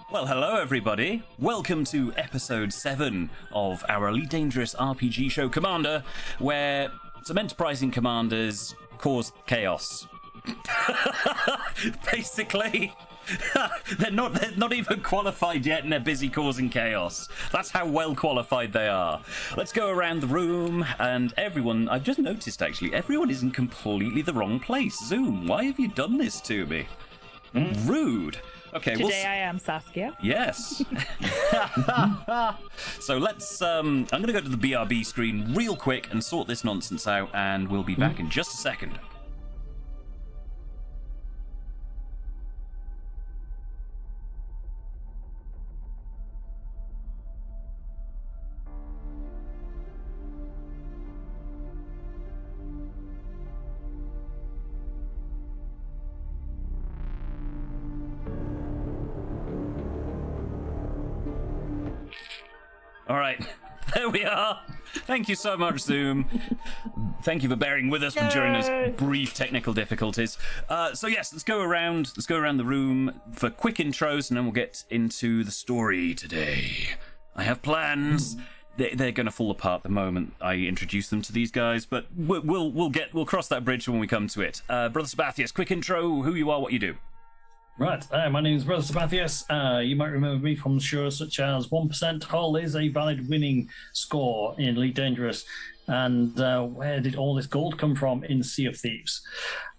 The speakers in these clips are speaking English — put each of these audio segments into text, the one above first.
Well, hello everybody. Welcome to episode 7 of our Elite Dangerous RPG show Commander, where some enterprising commanders cause chaos. Basically, they're not even qualified yet and they're busy causing chaos. That's how well qualified they are. Let's go around the room, and everyone, I've just noticed actually, everyone is in completely the wrong place. Zoom, why have you done this to me? Rude. Okay, Today I am Saskia. Yes. So let's, I'm going to go to the BRB screen real quick and sort this nonsense out, and we'll be back in just a second. All right, there we are. Thank you so much, Zoom. Thank you for bearing with us during those brief technical difficulties. So yes, let's go around the room for quick intros, and then we'll get into the story today. I have plans. They're going to fall apart the moment I introduce them to these guys, but we'll cross that bridge when we come to it. Brother Sabathius, quick intro: who you are, what you do. Right, my name is Brother Sabathius. You might remember me from shows such as 1% Hull is a valid winning score in Elite Dangerous. And where did all this gold come from in Sea of Thieves?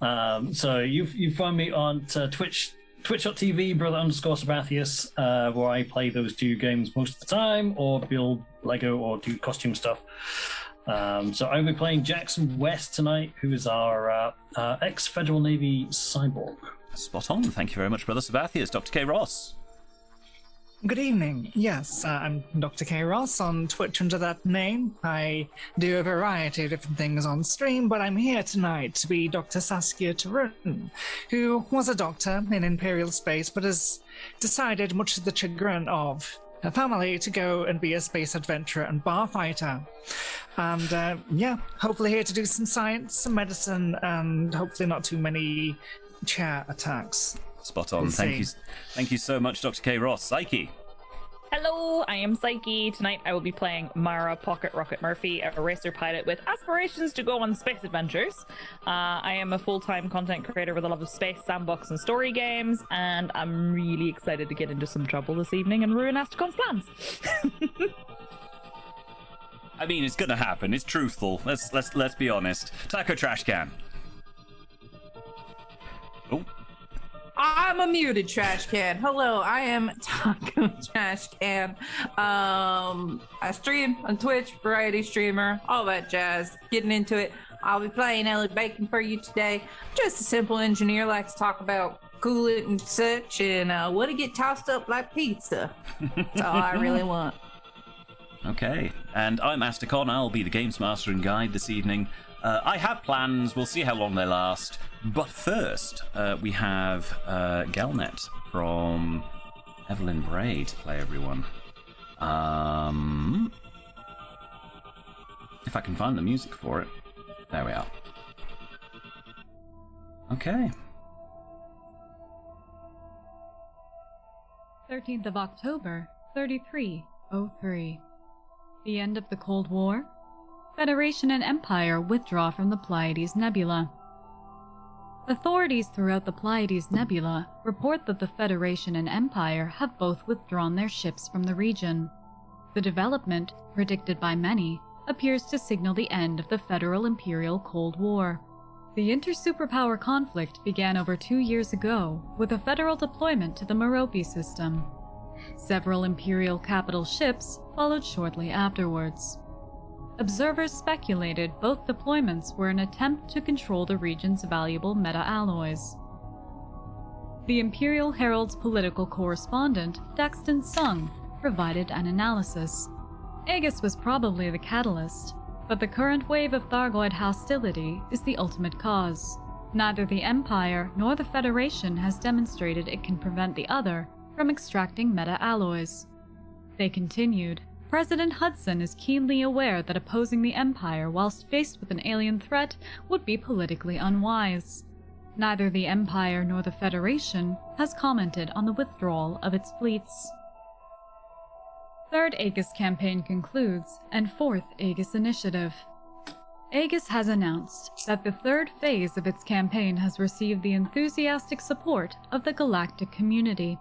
So you find me on twitch.tv, brother_Sabathius, where I play those two games most of the time, or build Lego or do costume stuff. So I'll be playing Jackson West tonight, who is our ex-Federal Navy cyborg. Spot on. Thank you very much, Brother Sabathius. Dr. K. Ross. Good evening. Yes, I'm Dr. K. Ross on Twitch under that name. I do a variety of different things on stream, but I'm here tonight to be Dr. Saskia Tarun, who was a doctor in Imperial space, but has decided, much to the chagrin of her family, to go and be a space adventurer and bar fighter. And hopefully here to do some science, some medicine, and hopefully not too many chair attacks. Spot on. Thank you so much, Dr. K. Ross. Psyche. Hello, I am Psyche. Tonight I will be playing Mara Pocket Rocket Murphy, a racer pilot with aspirations to go on space adventures. I am a full-time content creator with a love of space, sandbox, and story games, and I'm really excited to get into some trouble this evening and ruin Astacon's plans. I mean, it's gonna happen. It's truthful. Let's be honest. Taco Trash Can. Oh. I'm a muted trash can. Hello, I am Taco Trash Can. I stream on Twitch, variety streamer, all that jazz. Getting into it. I'll be playing Ellie Bacon for you today. Just a simple engineer, likes to talk about coolant and such, and want to get tossed up like pizza. That's all I really want. Okay, and I'm Asticon. I'll be the Games Master and Guide this evening. I have plans. We'll see how long they last. But first, we have Galnet from Evelyn Bray to play everyone. If I can find the music for it. There we are. Okay. 13th of October, 3303. The end of the Cold War. Federation and Empire withdraw from the Pleiades Nebula. Authorities throughout the Pleiades Nebula report that the Federation and Empire have both withdrawn their ships from the region. The development, predicted by many, appears to signal the end of the Federal Imperial Cold War. The inter-superpower conflict began over 2 years ago with a federal deployment to the Merope system. Several Imperial capital ships followed shortly afterwards. Observers speculated both deployments were an attempt to control the region's valuable meta-alloys. The Imperial Herald's political correspondent, Daxton Sung, provided an analysis. Aegis was probably the catalyst, but the current wave of Thargoid hostility is the ultimate cause. Neither the Empire nor the Federation has demonstrated it can prevent the other from extracting meta-alloys. They continued, President Hudson is keenly aware that opposing the Empire whilst faced with an alien threat would be politically unwise. Neither the Empire nor the Federation has commented on the withdrawal of its fleets. Third Aegis campaign concludes, and fourth Aegis initiative. Aegis has announced that the third phase of its campaign has received the enthusiastic support of the galactic community.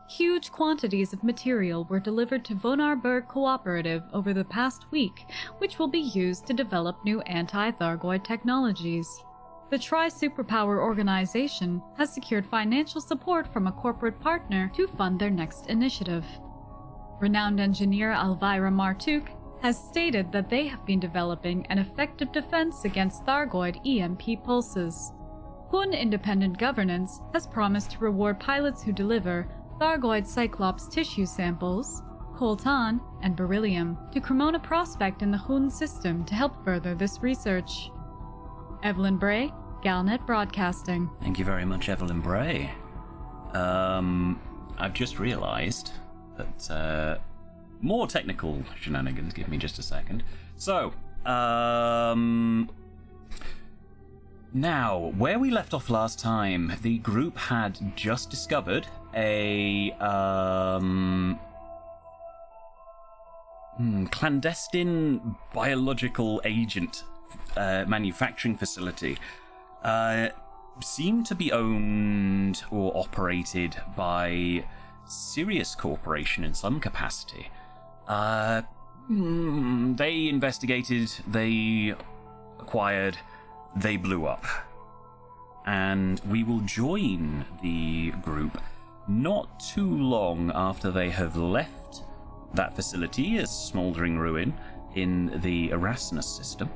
Huge quantities of material were delivered to Vonarburg Cooperative over the past week, which will be used to develop new anti-Thargoid technologies. The Tri-Superpower organization has secured financial support from a corporate partner to fund their next initiative. Renowned engineer Elvira Martuk has stated that they have been developing an effective defense against Thargoid EMP pulses. Hun Independent Governance has promised to reward pilots who deliver Thargoid Cyclops tissue samples, coltan, and beryllium to Cremona Prospect in the Hun system to help further this research. Evelyn Bray, Galnet Broadcasting. Thank you very much, Evelyn Bray. I've just realised that more technical shenanigans. Give me just a second. So, now, where we left off last time, the group had just discovered a clandestine biological agent manufacturing facility. Seemed to be owned or operated by Sirius Corporation in some capacity. They investigated, they acquired, they blew up. And we will join the group not too long after they have left that facility, a smouldering ruin in the Erasmus System.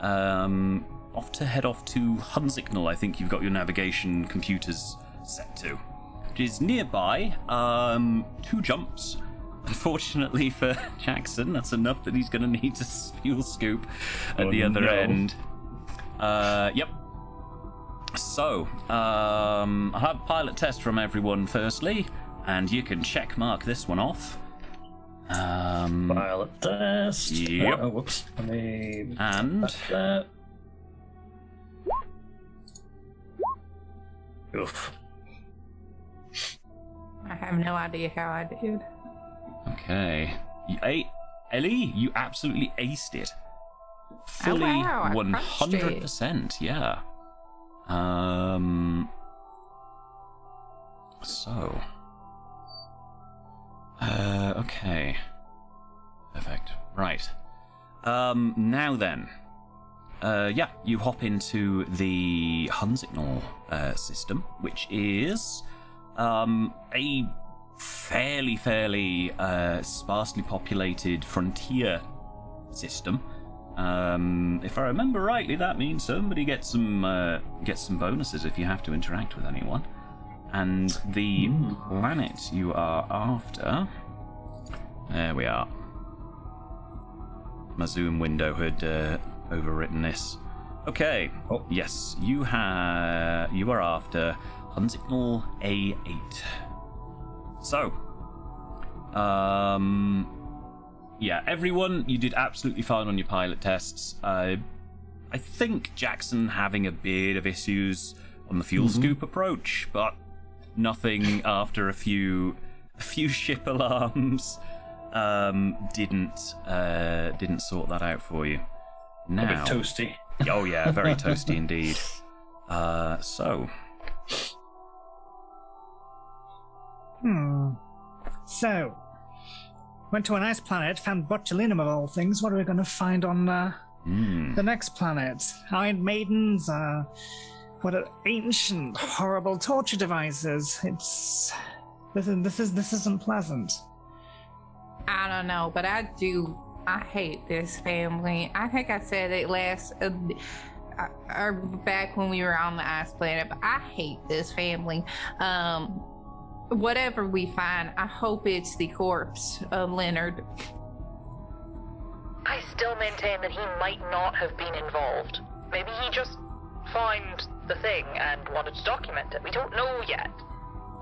Head off to Hunsignal, I think you've got your navigation computers set to. Which is nearby, 2 jumps. Unfortunately for Jackson, that's enough that he's going to need to fuel scoop at the other end. Yep. So, I'll have a pilot test from everyone firstly, and you can check mark this one off. Pilot test. Yep. Oh, whoops. Let me And that. Oof. I have no idea how I did. okay, Ellie, you absolutely aced it. Fully, wow, I crunched it. 100%. Yeah. So. Okay. Perfect. Right. Now then. Yeah, you hop into the Hunsignal system, which is a fairly sparsely populated frontier system. If I remember rightly, that means somebody gets some bonuses if you have to interact with anyone. And the planet you are after, there we are. my Zoom window had overwritten this. Okay. Oh. Yes, you are after Hunsignal A8. So, yeah, everyone, you did absolutely fine on your pilot tests. I think Jackson having a bit of issues on the fuel scoop approach, but nothing after a few ship alarms didn't sort that out for you. Now, A bit toasty. Oh yeah, very toasty indeed. So. So, went to an ice planet, found botulinum of all things. What are we going to find on the next planet? Iron Maidens, what are ancient, horrible torture devices. This isn't pleasant. I don't know, but I hate this family. I think I said it back when we were on the ice planet, but I hate this family. Whatever we find, I hope it's the corpse of Leonard. I still maintain that he might not have been involved. Maybe he just found the thing and wanted to document it. We don't know yet.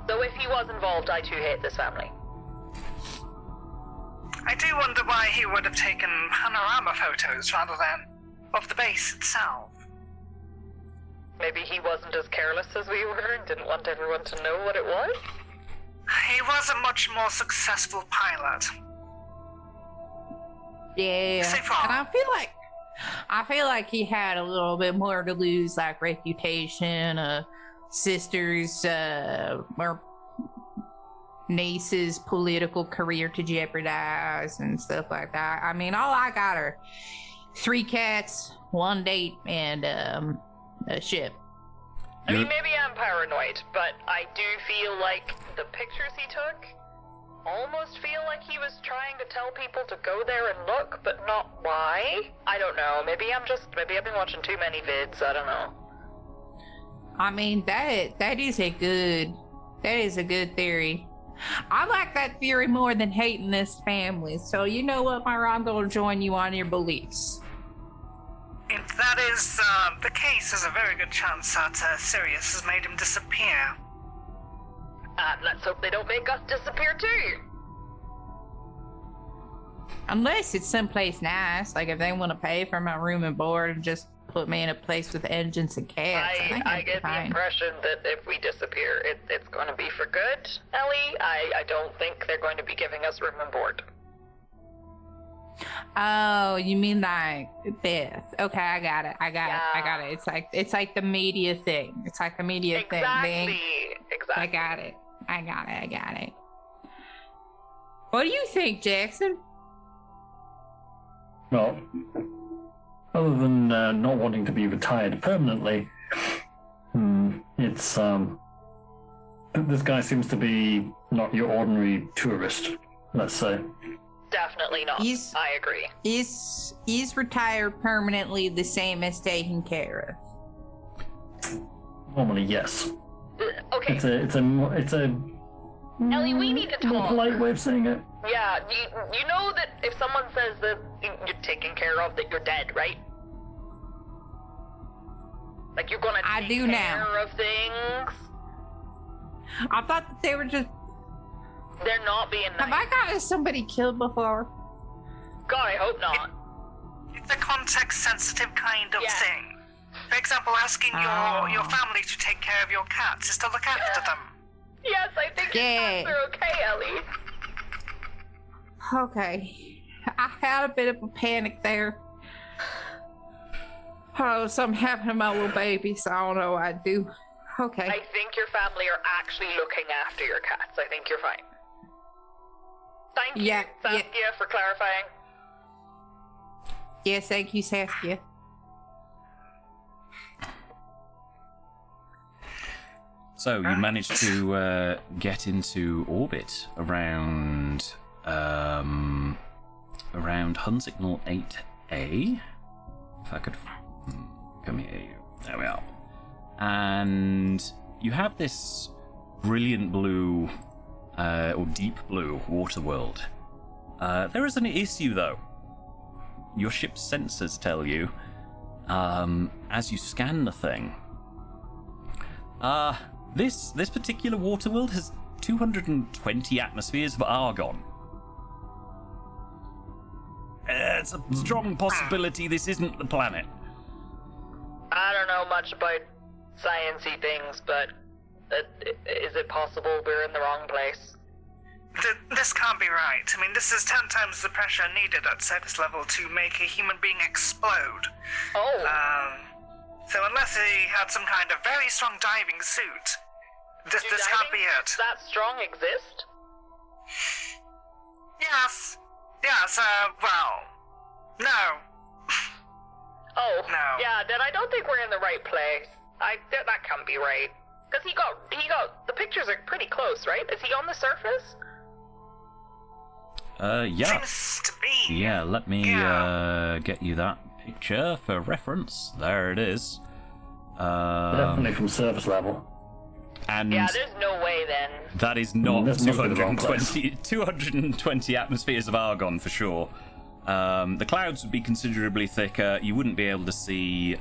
Though if he was involved, I too hate this family. I do wonder why he would have taken panorama photos rather than of the base itself. Maybe he wasn't as careless as we were and didn't want everyone to know what it was? He was a much more successful pilot. Yeah, So far. and I feel like he had a little bit more to lose, like reputation, sisters, or niece's political career to jeopardize and stuff like that. I mean, all I got are 3 cats, 1 date, and a ship. I mean, maybe I'm paranoid, but I do feel like the pictures he took almost feel like he was trying to tell people to go there and look, but not why. I don't know. Maybe I've been watching too many vids. I don't know. I mean, that is a good theory. I like that theory more than hating this family. So you know what, Myra, I'm going to join you on your beliefs. If that is the case, there's a very good chance that Sirius has made him disappear. Let's hope they don't make us disappear too. Unless it's someplace nice, like if they want to pay for my room and board and just put me in a place with engines and cats. I get the impression that if we disappear, it's going to be for good, Ellie. I don't think they're going to be giving us room and board. Oh, you mean like Beth? Okay, I got it. I got it. It's like the media thing. It's like the media thing. Exactly. I got it. What do you think, Jackson? Well, other than not wanting to be retired permanently, it's this guy seems to be not your ordinary tourist, let's say. Definitely not. I agree. Is retired permanently the same as taken care of? Normally, yes. Okay. It's a Ellie, we need to more talk. polite way of saying it. Yeah, you know that if someone says that you're taken care of, that you're dead, right? Like you're gonna take care of things. I thought that they were just. They're not being nice. Have I gotten somebody killed before? God, I hope not. It's a context-sensitive kind of thing. For example, asking your family to take care of your cats is to look after them. Yes, I think your cats are okay, Ellie. Okay. I had a bit of a panic there. Oh, something happened to my little baby, so I don't know what I'd do. Okay. I think your family are actually looking after your cats. I think you're fine. Thank you, Saskia, for clarifying. Yes, thank you, Saskia. So you managed to get into orbit around Hunsignal 8A. If I could come here, there we are. And you have this brilliant blue or deep blue water world. There is an issue though. your ship's sensors tell you, as you scan the thing, this particular water world has 220 atmospheres of argon. It's a strong possibility this isn't the planet. I don't know much about sciencey things, but is it possible we're in the wrong place? This can't be right. I mean, this is 10 times the pressure needed at surface level to make a human being explode. Oh. So unless he had some kind of very strong diving suit, this can't be it. Does that strong exist? Yes, well, no. Oh. No. Yeah, then I don't think we're in the right place. That can't be right. Because he got, the pictures are pretty close, right? Is he on the surface? Yeah. Seems to be. Yeah, let me get you that picture for reference. There it is. Definitely from surface level. And Yeah, there's no way then. that is not This must be the wrong 220 atmospheres of argon for sure. The clouds would be considerably thicker. You wouldn't be able to see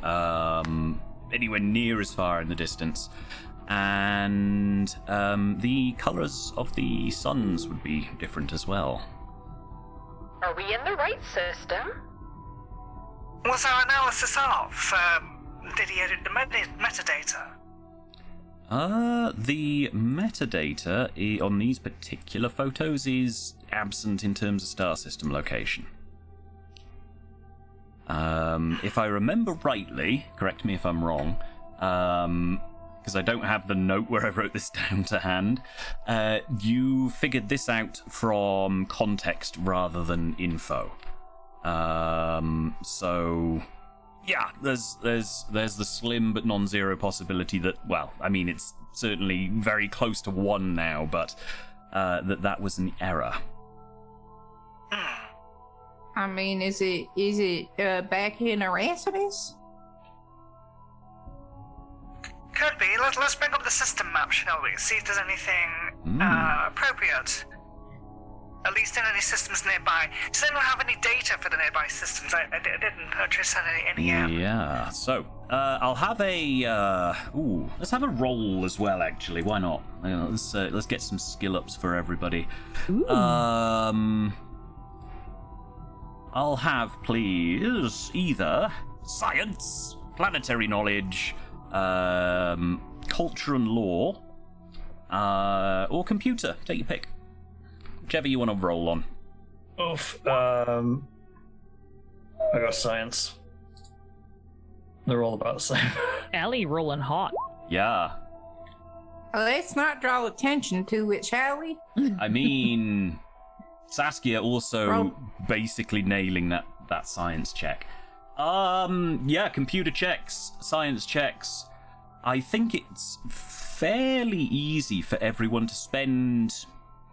anywhere near as far in the distance. And the colours of the suns would be different as well. Are we in the right system? Was our analysis off? Did he edit the metadata? The metadata on these particular photos is absent in terms of star system location. If I remember rightly, correct me if I'm wrong, because I don't have the note where I wrote this down to hand, you figured this out from context rather than info. So yeah, there's the slim but non-zero possibility that, well, I mean, it's certainly very close to 1 now, but that was an error. I mean, is it back in Erasmus? Could be. Let's bring up the system map, shall we? See if there's anything appropriate. At least in any systems nearby. Does anyone have any data for the nearby systems? I didn't purchase any yet. Yeah, so I'll have a let's have a roll as well. Actually, why not? Let's get some skill ups for everybody. Ooh. I'll have, please, either science, planetary knowledge, culture and lore, or computer. Take your pick. Whichever you want to roll on. Oof. I got science. They're all about the same. Ellie rolling hot. Yeah. Let's not draw attention to it, shall we? I mean, Saskia also Roll. basically nailing that science check. Yeah, computer checks, science checks. I think it's fairly easy for everyone to spend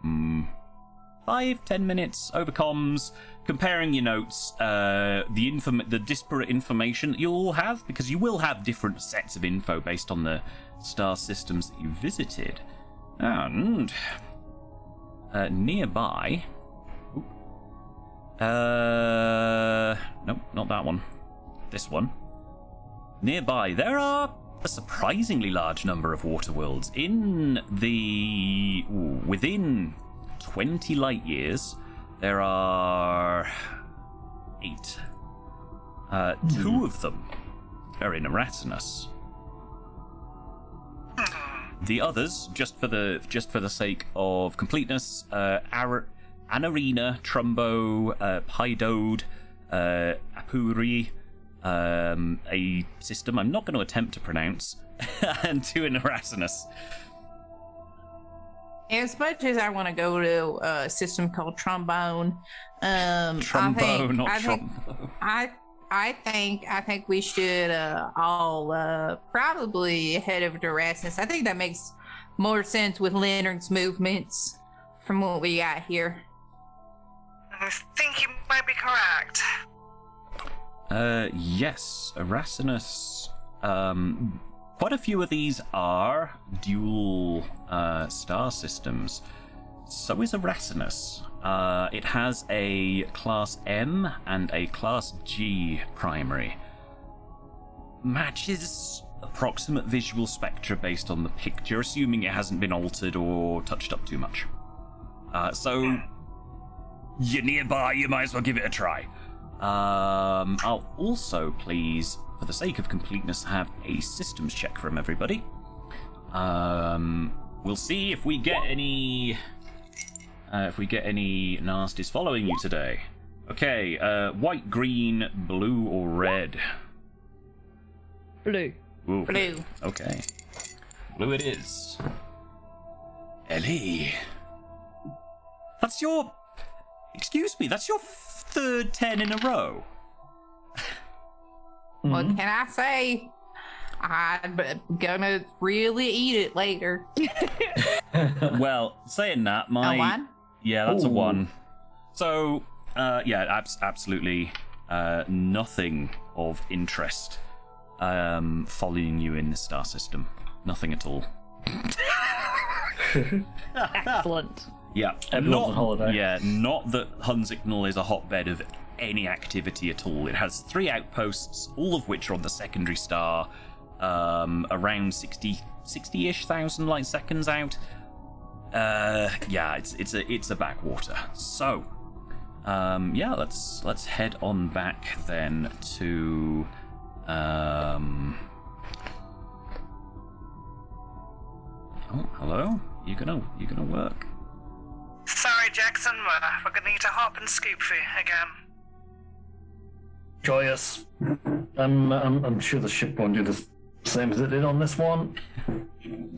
5-10 minutes over comms, comparing your notes, the disparate information that you'll all have, because you will have different sets of info based on the star systems that you visited. And nearby... nope, not that one. This one. Nearby, there are a surprisingly large number of water worlds. Within 20 light years, there are 8. 2 of them are in Erasmus. The others, just for the sake of completeness, Anarina, Trumbo, Pydode, Apuri, a system I'm not going to attempt to pronounce, and 2 in Erasmus. As much as I want to go to a system called Trombone, Trombone, I think we should all probably head over to Erasmus. I think that makes more sense with Leonard's movements from what we got here. I think you might be correct. Yes, Erasmus. Quite a few of these are dual star systems. So is Erasmus. It has a Class M and a Class G primary. Matches approximate visual spectra based on the picture, assuming it hasn't been altered or touched up too much. So, you're nearby, you might as well give it a try. I'll also, please, for the sake of completeness, have a systems check from everybody. We'll see if we get any... nasties following you today. Okay, white, green, blue, or red? Blue. Ooh. Blue. Okay. Blue it is. Ellie. That's your... Excuse me, that's your third 10 in a row. What can I say? I'm gonna really eat it later. Well, saying that, A one? Yeah, that's a Ooh. 1. So, absolutely nothing of interest following you in the star system. Nothing at all. Excellent. Yeah, Everyone's on holiday. Yeah, not that Hunsignal is a hotbed of any activity at all. It has 3 outposts, all of which are on the secondary star, around 60-ish thousand light seconds out. Yeah, it's a backwater. So, let's head on back then to Oh, hello. You gonna work? Sorry, Jackson, we're gonna need to hop and scoop for you again. Joyous. I'm sure the ship won't do the same as it did on this one.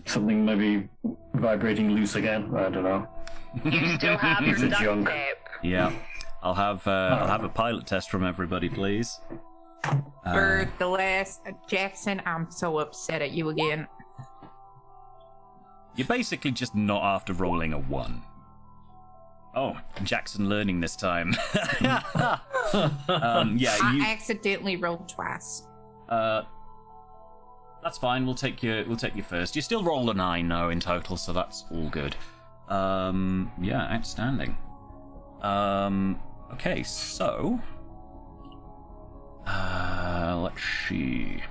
Something maybe vibrating loose again. I don't know. You still have your Piece of duct junk. tape. Yeah. I'll have a pilot test from everybody, please. For the last Jackson, I'm so upset at you again. You're basically just not after rolling a 1. Oh, Jackson learning this time. Yeah, I accidentally rolled twice. that's fine. We'll take you first. You still roll a 9 though in total, so that's all good. Yeah, outstanding. Okay, so let's see.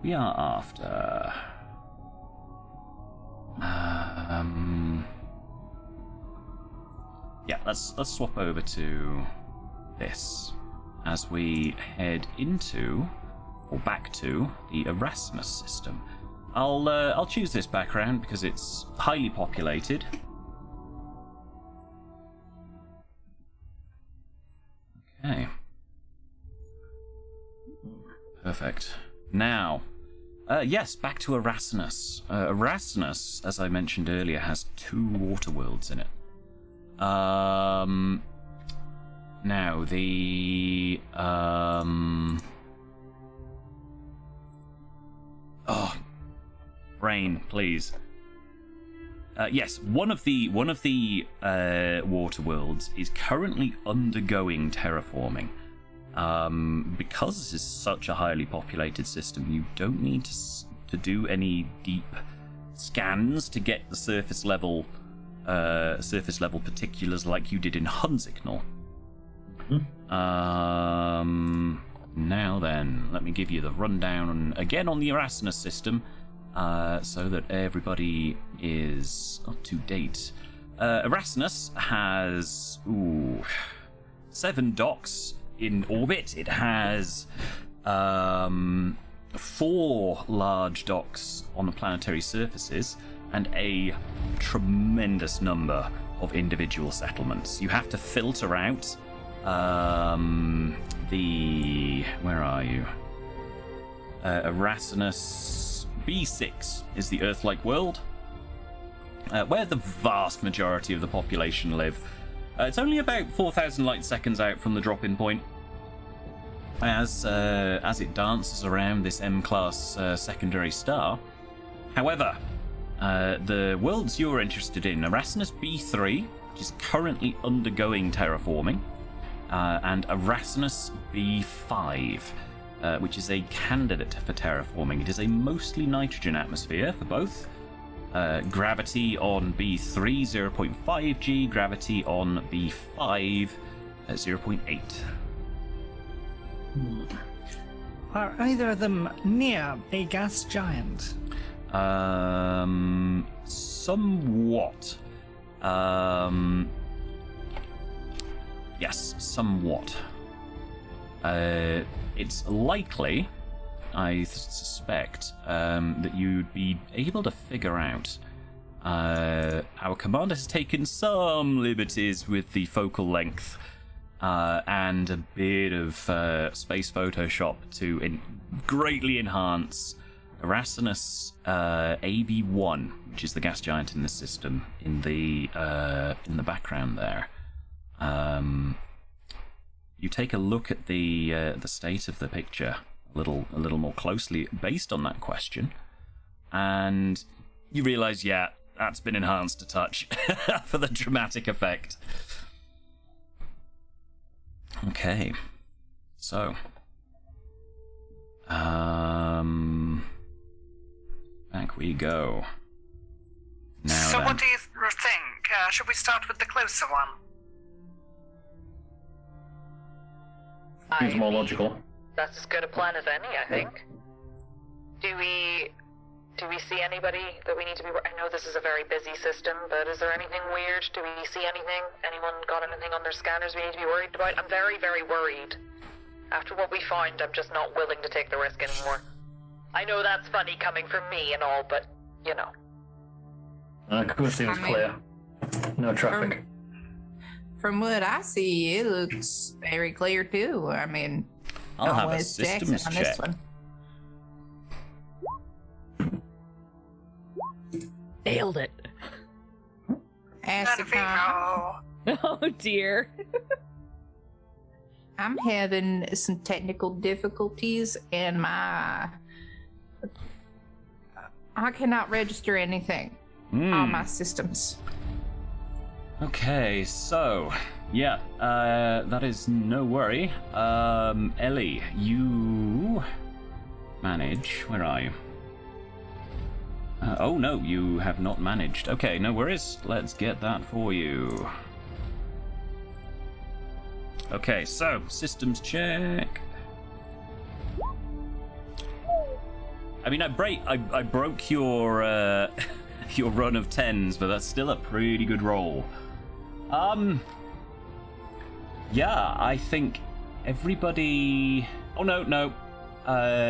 We are after yeah, let's swap over to this as we head into or back to the Erasmus System. I'll choose this background because it's highly populated. Okay. Perfect. Now, yes, back to Erasmus. Erasmus, as I mentioned earlier, has 2 water worlds in it. Now, the... Oh, brain, please. Yes, one of the water worlds is currently undergoing terraforming. Because this is such a highly populated system, you don't need to do any deep scans to get the surface level particulars like you did in Hunsignal. Now then, let me give you the rundown again on the Erasmus system, so that everybody is up to date. Erasmus has 7 docks in orbit. It has 4 large docks on the planetary surfaces and a tremendous number of individual settlements. You have to filter out where are you? Erasmus B6 is the Earth-like world, where the vast majority of the population live. It's only about 4,000 light seconds out from the drop-in point. As it dances around this M-class secondary star. However, the worlds you're interested in, Erasmus B3, which is currently undergoing terraforming, and Erasmus B5, which is a candidate for terraforming. It is a mostly nitrogen atmosphere for both, Gravity on B3, 0.5G. Gravity on B5, 0.8. Are either of them near a gas giant? Somewhat. Yes, somewhat. It's likely, I suspect, that you'd be able to figure out. Our commander has taken some liberties with the focal length and a bit of space Photoshop to greatly enhance Erasmus AB1, which is the gas giant in the system, in the background there. You take a look at the state of the picture a little more closely based on that question, and you realise, yeah, that's been enhanced a touch for the dramatic effect. Okay, so back we go. Now So then. what do you think? Should we start with the closer one? Seems more logical. That's as good a plan as any, I think. Do we see anybody that we need to be... I know this is a very busy system, but is there anything weird? Do we see anything? Anyone got anything on their scanners we need to be worried about? I'm very, very worried. After what we found, I'm just not willing to take the risk anymore. I know that's funny coming from me and all, but, you know. Of course, it was clear. No traffic. From what I see, it looks very clear too. I mean, I'll have a Wes Jackson systems on check. this one. Nailed it. Asicon, Oh dear. I'm having some technical difficulties and I cannot register anything on my systems. Okay, so yeah, that is no worry. Ellie, you manage. Where are you? Oh no, you have not managed. Okay, no worries. Let's get that for you. Okay, so systems check. I mean, I broke your your run of 10s, but that's still a pretty good roll. Yeah, I think everybody... Oh, no.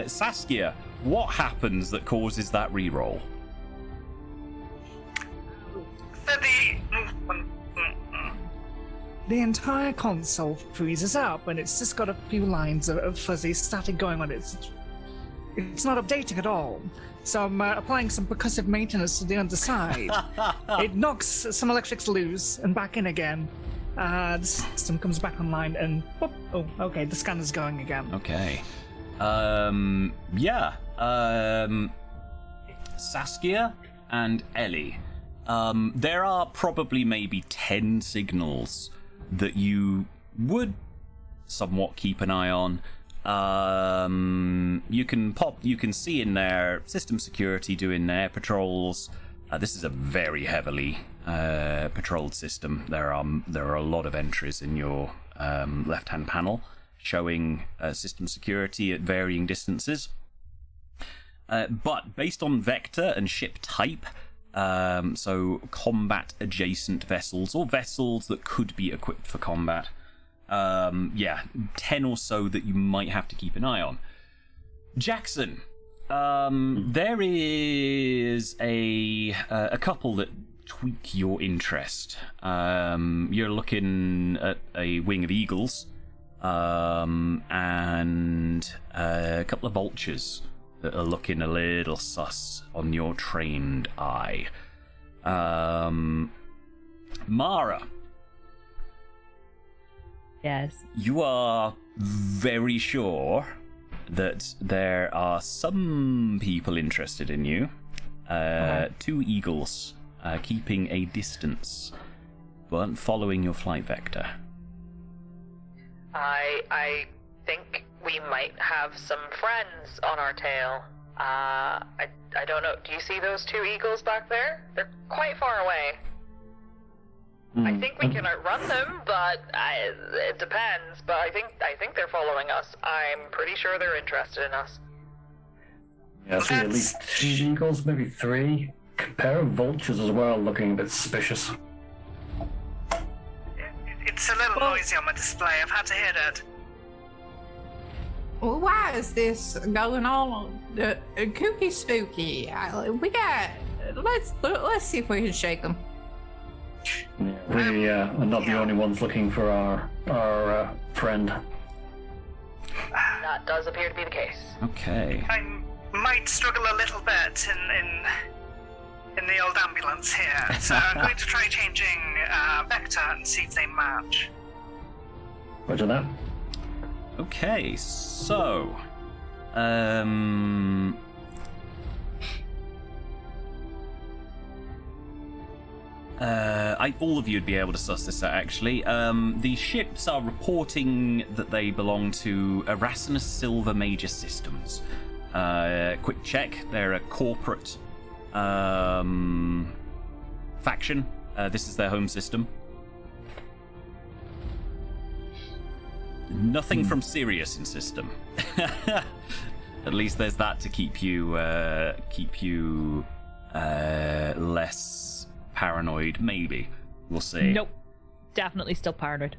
Saskia, what happens that causes that reroll? The entire console freezes up, and it's just got a few lines of fuzzy static going on. It's not updating at all. So I'm applying some percussive maintenance to the underside. It knocks some electrics loose and back in again. The system comes back online and... whoop, oh, okay, the scanner's going again. Okay. Yeah. Saskia and Ellie. There are probably maybe 10 signals that you would somewhat keep an eye on. You can see in there system security doing their patrols. This is a very heavily patrolled system. There are a lot of entries in your left-hand panel showing system security at varying distances. But based on vector and ship type, so combat adjacent vessels or vessels that could be equipped for combat, 10 or so that you might have to keep an eye on. Jackson, there is a couple that tweak your interest. You're looking at a wing of eagles, and a couple of vultures that are looking a little sus on your trained eye. Mara. Yes. You are very sure that there are some people interested in you. Two eagles keeping a distance, but following your flight vector. I think we might have some friends on our tail. I don't know. Do you see those two eagles back there? They're quite far away. I think we can outrun them, but it depends. But I think they're following us. I'm pretty sure they're interested in us. Yeah, I see at least 2 eagles, maybe 3. A pair of vultures as well, looking a bit suspicious. It's a little noisy on my display. I've had to hear that. Well, why is this going on? Kooky spooky. Let's see if we can shake them. Yeah, we are not the only ones looking for our friend. That does appear to be the case. Okay. I might struggle a little bit in the old ambulance here, so I'm going to try changing vector and see if they match. Roger that. Okay, so... all of you would be able to suss this out, actually. The ships are reporting that they belong to Erasmus Silver Major Systems. Quick check, they're a corporate faction. This is their home system. Nothing from Sirius in system. At least there's that to keep you less paranoid. Maybe we'll see. Nope, definitely still paranoid.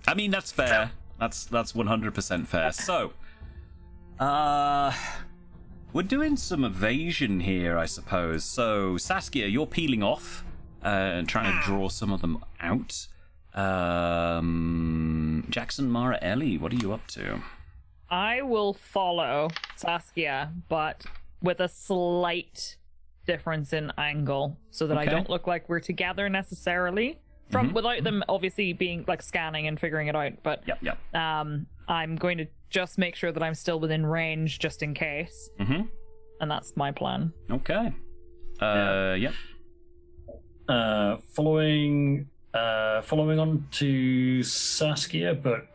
I mean, that's fair. That's 100% fair. So, we're doing some evasion here, I suppose. So, Saskia, you're peeling off and trying to draw some of them out. Jackson, Mara, Ellie, what are you up to? I will follow Saskia, but with a slight difference in angle, so that I Okay. don't look like we're together necessarily. From without them obviously being like scanning and figuring it out, but Yep. I'm going to just make sure that I'm still within range just in case. Mm-hmm. And that's my plan. Okay. Yep. Following on to Saskia, but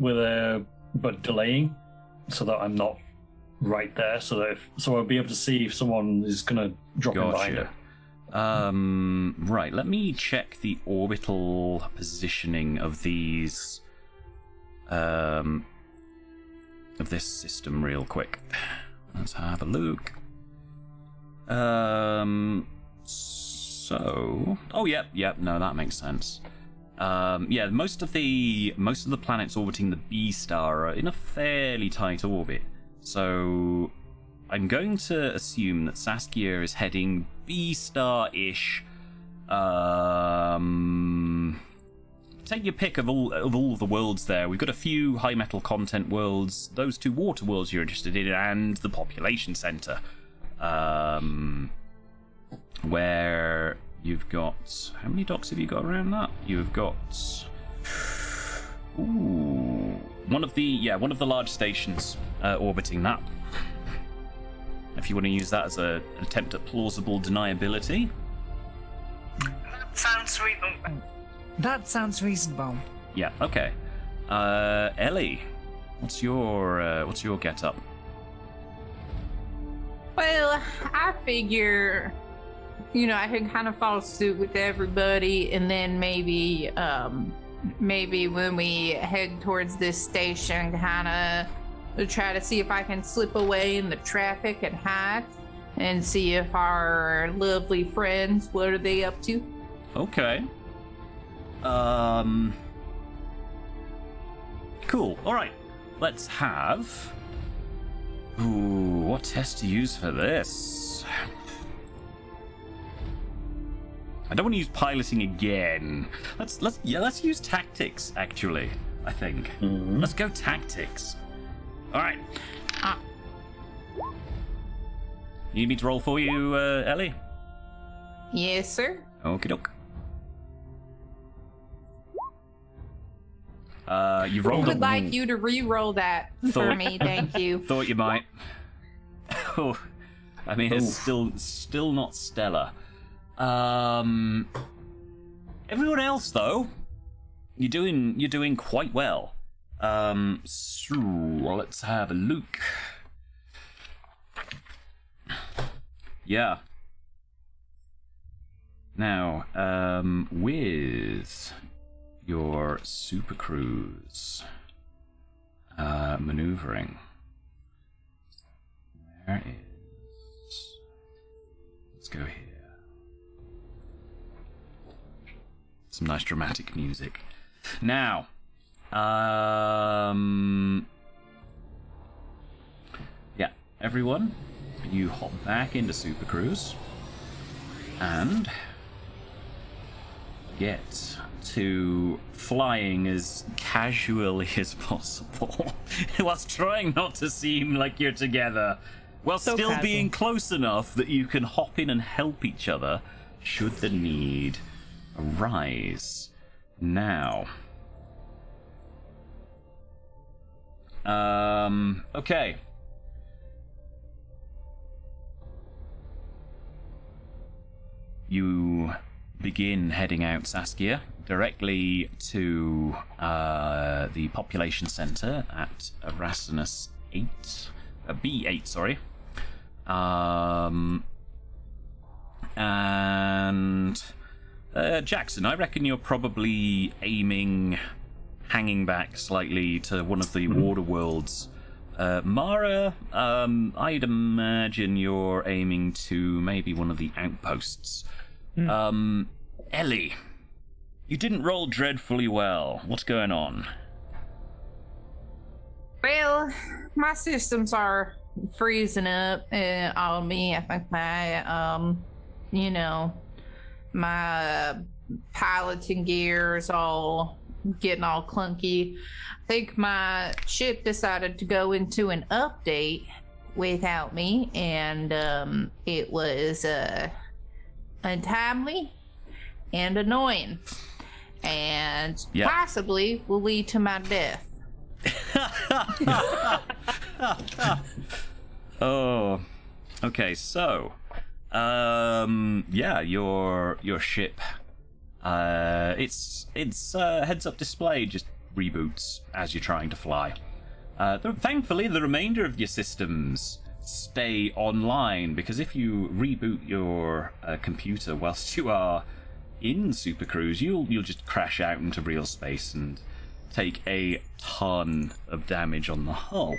delaying, so that I'm not right there, so I'll be able to see if someone is gonna drop in behind her. Right, let me check the orbital positioning of these of this system real quick. Let's have a look. No, that makes sense. Most of the planets orbiting the B star are in a fairly tight orbit. So I'm going to assume that Saskia is heading B star-ish. Take your pick of all of the worlds there. We've got a few high metal content worlds, those 2 water worlds you're interested in, and the population center. Where you've got... How many docks have you got around that? You've got... one of the large stations orbiting that. If you want to use that as an attempt at plausible deniability. That sounds reasonable. Yeah, okay. Ellie, what's your get-up? Well, I figure, I can kind of follow suit with everybody, and then maybe when we head towards this station, kind of try to see if I can slip away in the traffic and hide, and see if our lovely friends, what are they up to? Okay. Cool. All right. Let's have... what test to use for this? I don't want to use piloting again. Let's use tactics, actually, I think. Let's go tactics. All right. You need me to roll for you, Ellie? Yes, sir. Okie doke. You've rolled. I would like you to re-roll that for me, thank you. Thought you might. Oh, I mean, it's still not stellar. Everyone else, though, you're doing quite well. So let's have a look. Yeah. Now, with your super cruise maneuvering, there is. Let's go here. Some nice dramatic music. Now, yeah, everyone, you hop back into Super Cruise and get to flying as casually as possible whilst trying not to seem like you're together, while So still casual. being close enough that you can hop in and help each other should the need arise. Now, okay. You begin heading out, Saskia, directly to the population center at Erasmus 8, B8, sorry. And Jackson, I reckon you're probably hanging back slightly to one of the water worlds. Mara, I'd imagine you're aiming to maybe one of the outposts. Ellie, you didn't roll dreadfully well. What's going on? Well, my systems are freezing up on me. I think my, my piloting gear is all getting all clunky. I think my ship decided to go into an update without me, and it was untimely and annoying, and possibly will lead to my death. Oh, okay. So, yeah, your ship, its heads-up display just reboots as you're trying to fly. Thankfully, the remainder of your systems stay online, because if you reboot your computer whilst you are in Super Cruise, you'll just crash out into real space and take a ton of damage on the hull.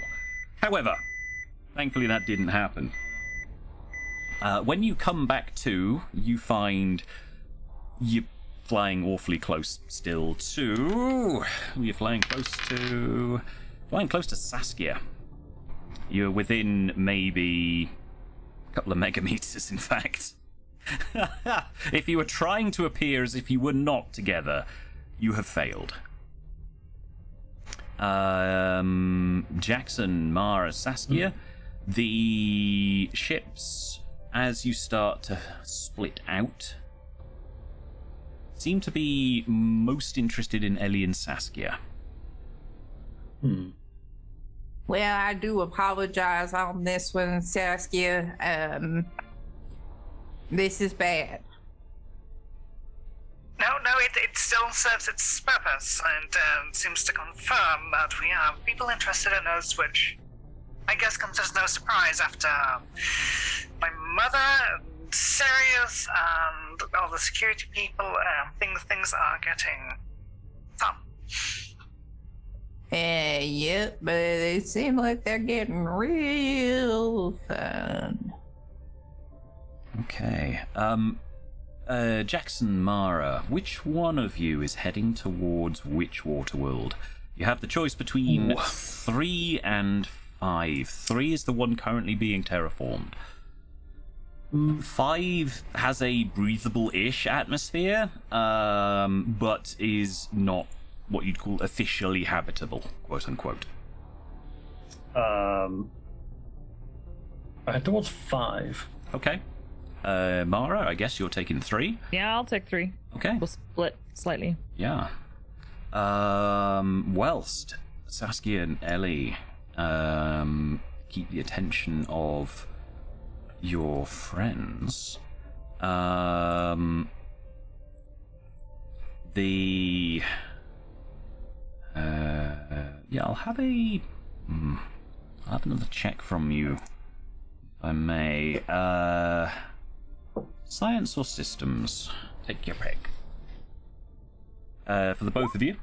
However, thankfully that didn't happen. When you come back to, you find you're flying awfully close still to... You're flying close to Saskia. You're within maybe a couple of megameters, in fact. If you were trying to appear as if you were not together, you have failed. Jackson, Mara, Saskia, the ships, as you start to split out, seem to be most interested in Ellie and Saskia. Well, I do apologize on this one, Saskia. This is bad. No, it still serves its purpose, and seems to confirm that we have people interested in us, which I guess comes as no surprise after my mother, Sirius, and all the security people. Things are getting fun. Yep, but they seem like they're getting real fun. Okay. Jackson, Mara, which one of you is heading towards which water world? You have the choice between 3 and 5. 3 is the one currently being terraformed. 5 has a breathable-ish atmosphere, but is not what you'd call officially habitable, quote-unquote. I head towards 5. Okay. Mara, I guess you're taking 3. Yeah, I'll take 3. Okay. We'll split slightly. Yeah. Whilst Saskia and Ellie keep the attention of your friends, yeah, I'll have another check from you I may. Science or systems? Take your pick. For the both of you.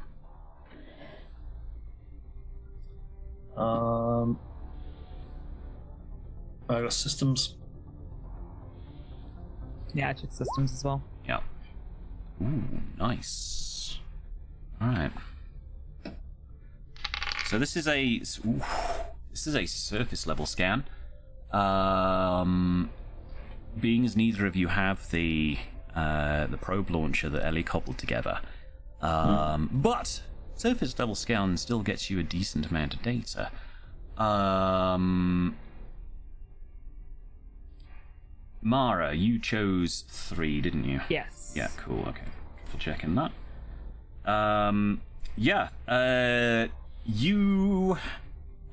I got systems. Yeah, I took systems as well. Yeah. Ooh, nice. All right. So this is a surface level scan. Being as neither of you have the probe launcher that Ellie cobbled together, but surface level scan still gets you a decent amount of data. Mara, you chose 3, didn't you? Yes. Yeah, cool. Okay, for checking that. You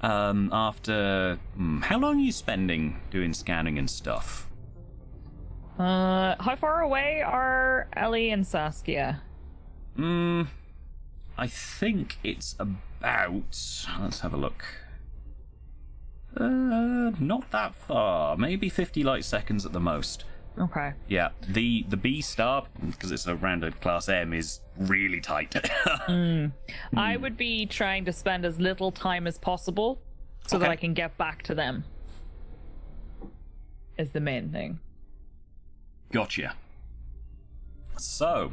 after how long are you spending doing scanning and stuff? How far away are Ellie and Saskia? I think it's about. Let's have a look. Not that far. Maybe 50 light seconds at the most. Okay. Yeah, the B star, because it's a rounded class M, is really tight. I would be trying to spend as little time as possible so that Okay. I can get back to them. Is the main thing. Gotcha. So,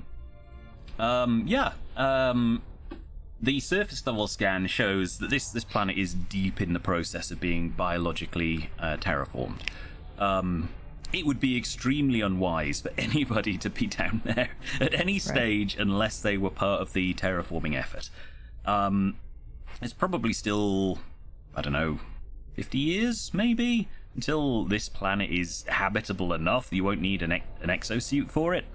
the surface level scan shows that this planet is deep in the process of being biologically terraformed. It would be extremely unwise for anybody to be down there at any stage unless they were part of the terraforming effort. It's probably still, I don't know, 50 years maybe until this planet is habitable enough. You won't need an exosuit for it.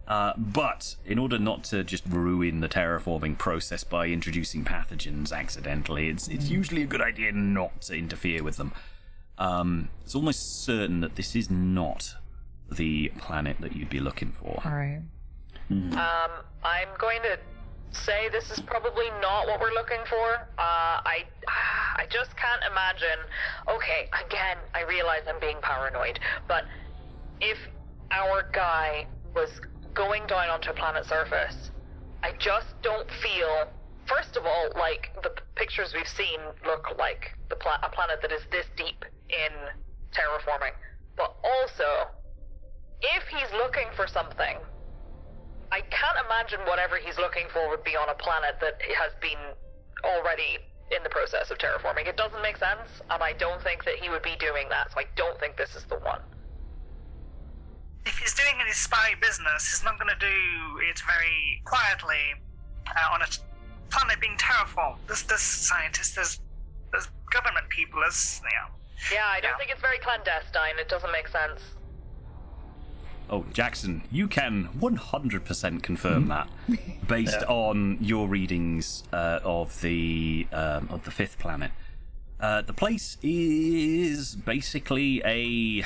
But in order not to just ruin the terraforming process by introducing pathogens accidentally, it's usually a good idea not to interfere with them. It's almost certain that this is not the planet that you'd be looking for. All right. I'm going to say this is probably not what we're looking for. I just can't imagine. Okay, again, I realize I'm being paranoid, but if our guy was going down onto a planet's surface, I just don't feel, first of all, like the pictures we've seen look like a planet that is this deep in terraforming. But also, if he's looking for something, I can't imagine whatever he's looking for would be on a planet that has been already in the process of terraforming. It doesn't make sense, and I don't think that he would be doing that, so I don't think this is the one. If he's doing any spy business, he's not going to do it very quietly on a planet being terraformed. There's scientists, there's government people, Yeah, I don't think it's very clandestine. It doesn't make sense. Oh, Jackson, you can 100% confirm that, based on your readings of the 5th planet. The place is basically a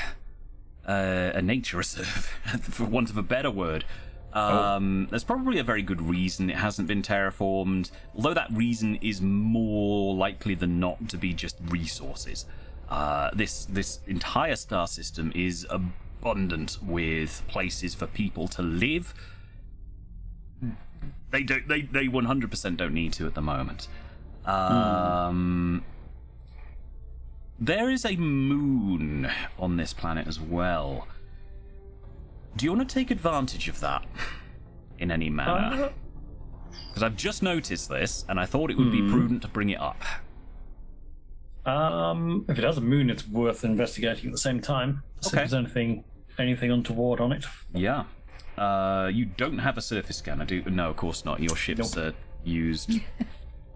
nature reserve, for want of a better word. There's probably a very good reason it hasn't been terraformed, although that reason is more likely than not to be just resources. This entire star system is abundant with places for people to live. They 100% don't need to at the moment. There is a moon on this planet as well. Do you want to take advantage of that in any manner? Because I've just noticed this, and I thought it would be prudent to bring it up. If it has a moon, it's worth investigating at the same time. See if there's anything untoward on it. Yeah. You don't have a surface scanner, do you? No, of course not. Your ship's a used,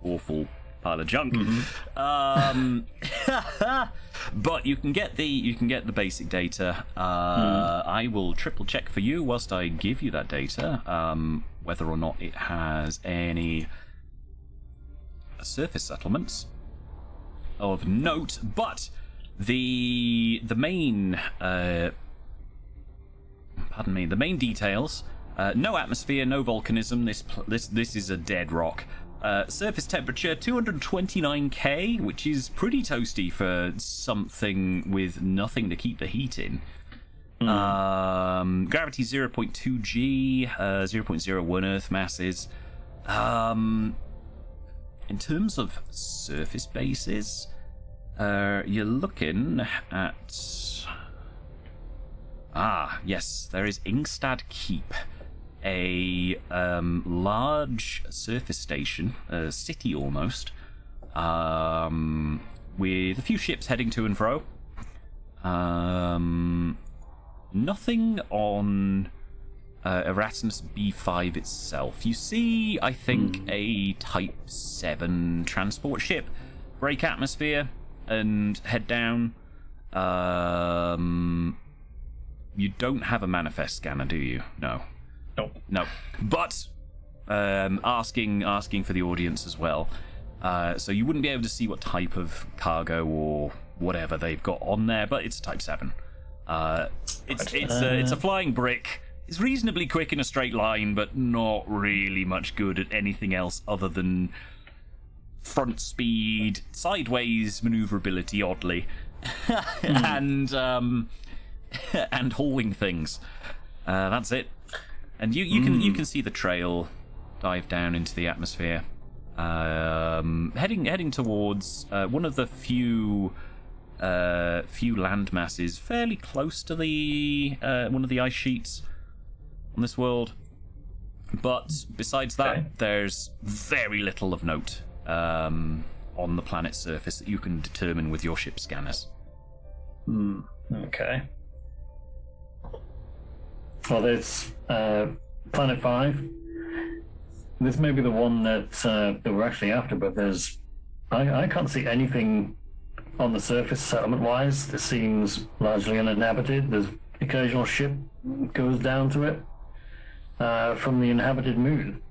awful pile of junk. But you can get the basic data. I will triple check for you whilst I give you that data, whether or not it has any surface settlements of note. But the main the main details: no atmosphere, no volcanism. This is a dead rock. Surface temperature 229K, which is pretty toasty for something with nothing to keep the heat in. Gravity 0.2 G, 0.01 Earth masses. In terms of surface bases, you're looking at... yes, there is Ingstad Keep, a large surface station, a city almost, with a few ships heading to and fro. Nothing on Erasmus B5 itself. You see, I think, a Type 7 transport ship break atmosphere and head down. You don't have a manifest scanner, do you? No. No. But asking for the audience as well. So you wouldn't be able to see what type of cargo or whatever they've got on there, but it's a Type 7. It's a flying brick. It's reasonably quick in a straight line, but not really much good at anything else other than front speed, sideways maneuverability, oddly, and hauling things. That's it. And you can see the trail dive down into the atmosphere, heading towards one of the few land masses fairly close to the one of the ice sheets on this world. But besides that, there's very little of note on the planet's surface that you can determine with your ship scanners. Okay. Well, there's Planet 5. This may be the one that we're actually after, but I can't see anything on the surface settlement-wise. This seems largely uninhabited. There's occasional ship goes down to it from the inhabited moon.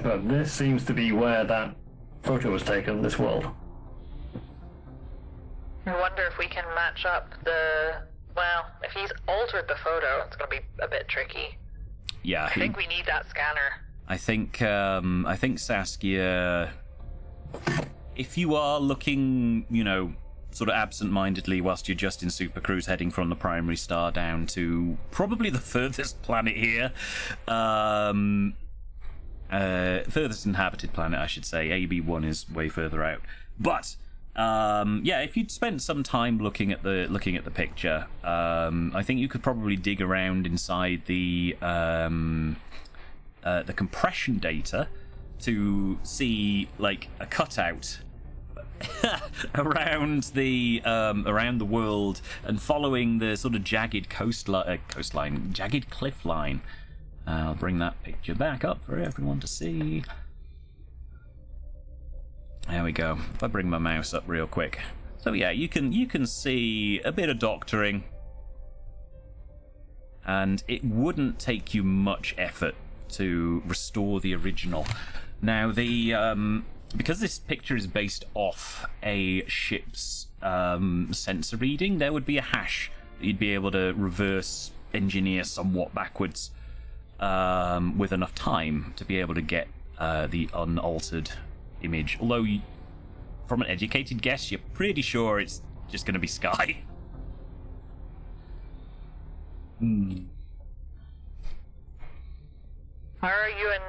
But this seems to be where that photo was taken, this world. I wonder if we can match up well, if he's altered the photo, it's going to be a bit tricky. Yeah, I think we need that scanner. I think Saskia, if you are looking, sort of absent-mindedly whilst you're just in Super Cruise heading from the primary star down to probably the furthest planet here, furthest inhabited planet, I should say. AB1 is way further out. But if you'd spent some time looking at the picture, I think you could probably dig around inside the compression data to see like a cutout around the world, and following the sort of jagged jagged cliff line. I'll bring that picture back up for everyone to see. There we go. If I bring my mouse up real quick. So yeah, you can see a bit of doctoring, and it wouldn't take you much effort to restore the original. Now because this picture is based off a ship's sensor reading, there would be a hash that you'd be able to reverse engineer somewhat backwards with enough time to be able to get the unaltered image. Although, from an educated guess, you're pretty sure it's just going to be sky. How are you and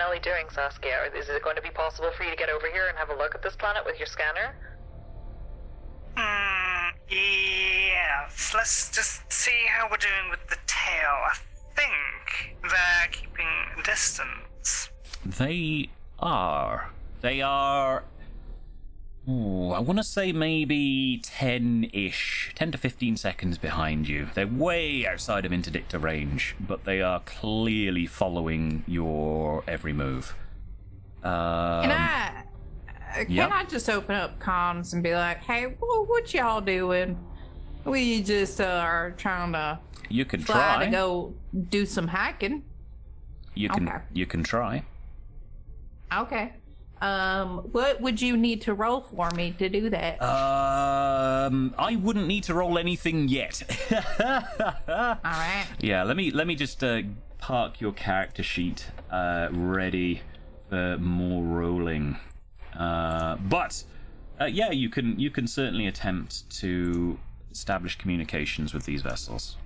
Ellie doing, Saskia? Is it going to be possible for you to get over here and have a look at this planet with your scanner? Yes. Let's just see how we're doing with the tail. I think they're keeping distance. They are. I want to say maybe 10 to 15 seconds behind you. They're way outside of interdictor range, but they are clearly following your every move. Can I just open up comms and be like, hey, what y'all doing? We just are trying to You can fly try. to go do some hiking. You can try. Okay. What would you need to roll for me to do that? I wouldn't need to roll anything yet. All right. Yeah, let me just park your character sheet ready more rolling. But yeah, you can certainly attempt to establish communications with these vessels.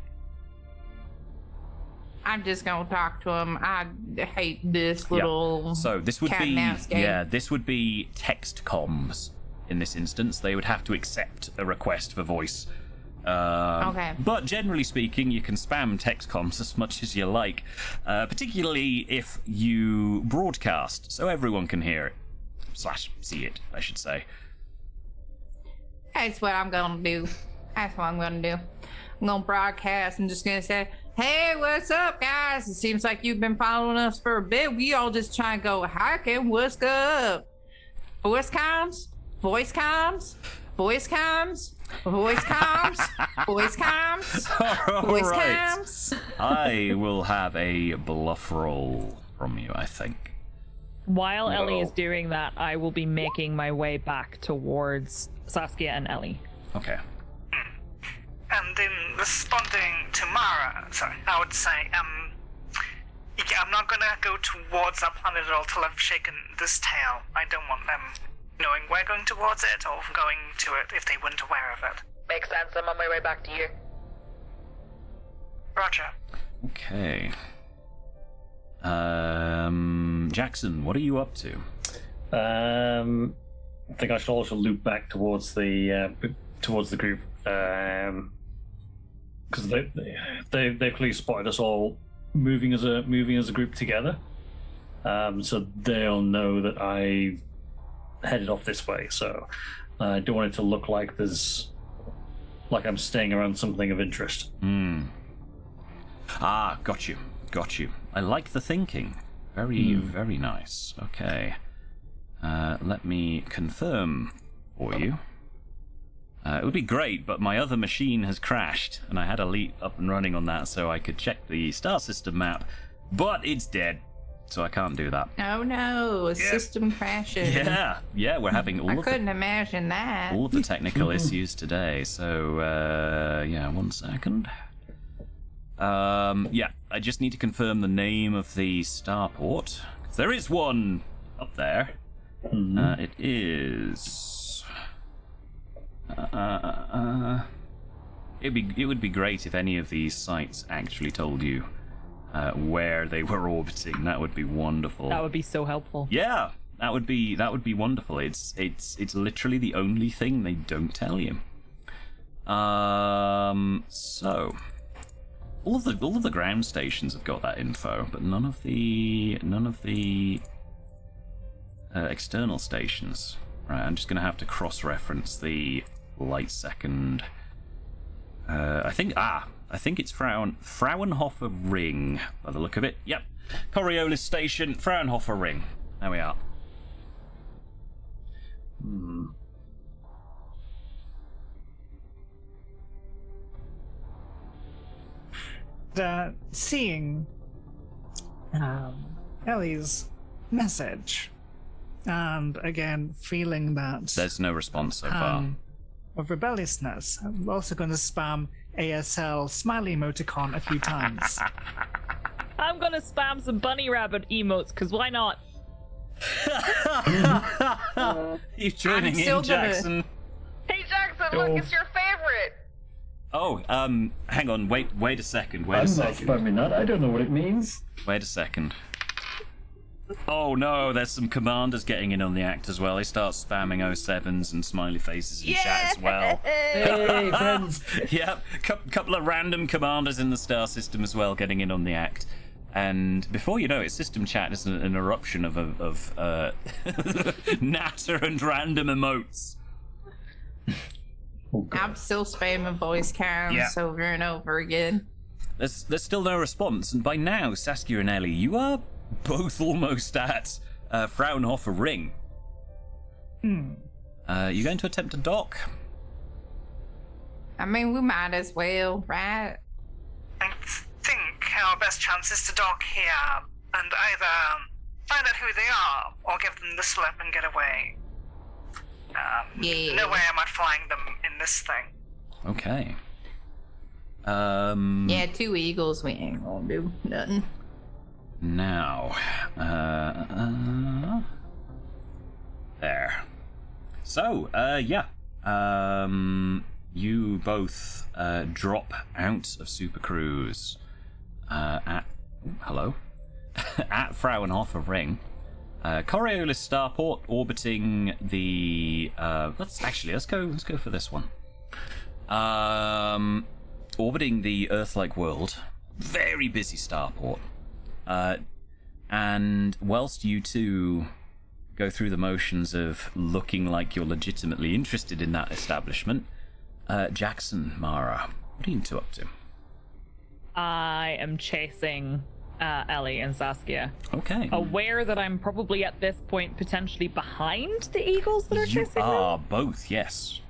I'm just gonna talk to him. I hate this little. So this would cat be and mouse game. this would be text comms in this instance. They would have to accept a request for voice. Okay. But generally speaking, you can spam text comms as much as you like, particularly if you broadcast, so everyone can hear it / see it, I should say. That's what I'm gonna do. That's what I'm gonna do. I'm gonna broadcast. I'm just gonna say, "Hey, what's up, guys? It seems like you've been following us for a bit. We all just try and go hiking. What's up? Voice comms, voice comms, voice comms, voice comms, voice comms, voice Alright. comms." I will have a bluff roll from you, I think. While Ellie Whoa. is doing that, I will be making my way back towards Saskia and Ellie. Okay. And in responding to Mara, sorry, I would say, yeah, I'm not gonna go towards that planet at all till I've shaken this tail. I don't want them knowing we're going towards it or going to it if they weren't aware of it. Makes sense. I'm on my way back to you. Roger. Okay. Jackson, what are you up to? I think I should also loop back towards the group because they've clearly spotted us all moving as a group together. So they'll know that I headed off this way. So I don't want it to look like I'm staying around something of interest. Ah, got you. I like the thinking. Very, very nice. Okay. Let me confirm for you. It would be great, but my other machine has crashed, and I had Elite up and running on that so I could check the star system map, but it's dead, so I can't do that. Oh no, a system crashing. Yeah, we're having I couldn't imagine that. all of the technical issues today, so, yeah, 1 second. Yeah, I just need to confirm the name of the starport. There is one up there. It is... It would be great if any of these sites actually told you where they were orbiting. That would be wonderful. That would be so helpful. Yeah, that would be wonderful. It's literally the only thing they don't tell you. So all of the ground stations have got that info, but none of the external stations. Right, I'm just gonna have to cross-reference the light second. I think it's Fraunhofer Ring by the look of it. Yep, Coriolis Station, Fraunhofer Ring. There we are. Seeing Ellie's message, and again feeling that There's no response so far. of rebelliousness, I'm also going to spam ASL smiley emoticon a few times. I'm gonna spam some bunny rabbit emotes, because why not? You're joining I'm still in, gonna- Jackson. Hey Jackson, look, it's your favorite. Oh, hang on, wait a second, I'm not spamming that. I don't know what it means. Wait a second. Oh no, there's some commanders getting in on the act as well. They start spamming 07s and smiley faces in chat as well. Hey, friends. Yep, couple of random commanders in the star system as well getting in on the act. And before you know it, system chat is an eruption of natter and random emotes. Oh, God. I'm still spamming voice cams over and over again. There's still no response, and by now, Saskia and Ellie, you are both almost at Fraunhofer Ring. You going to attempt to dock? I mean, we might as well, right? I think our best chance is to dock here and either find out who they are or give them the slip and get away. Yeah. No way am I flying them in this thing. Okay. Yeah, 2 eagles, we ain't gonna do nothing. Now, there. So, you both drop out of Super Cruise at at Fraunhofer Ring. Coriolis Starport orbiting the let's go for this one. Orbiting the Earth-like world. Very busy starport. And whilst you two go through the motions of looking like you're legitimately interested in that establishment, Jackson, Mara, what are you two up to? I am chasing Ellie and Saskia. Okay. Aware that I'm probably at this point potentially behind the eagles that are You chasing are them. both, yes.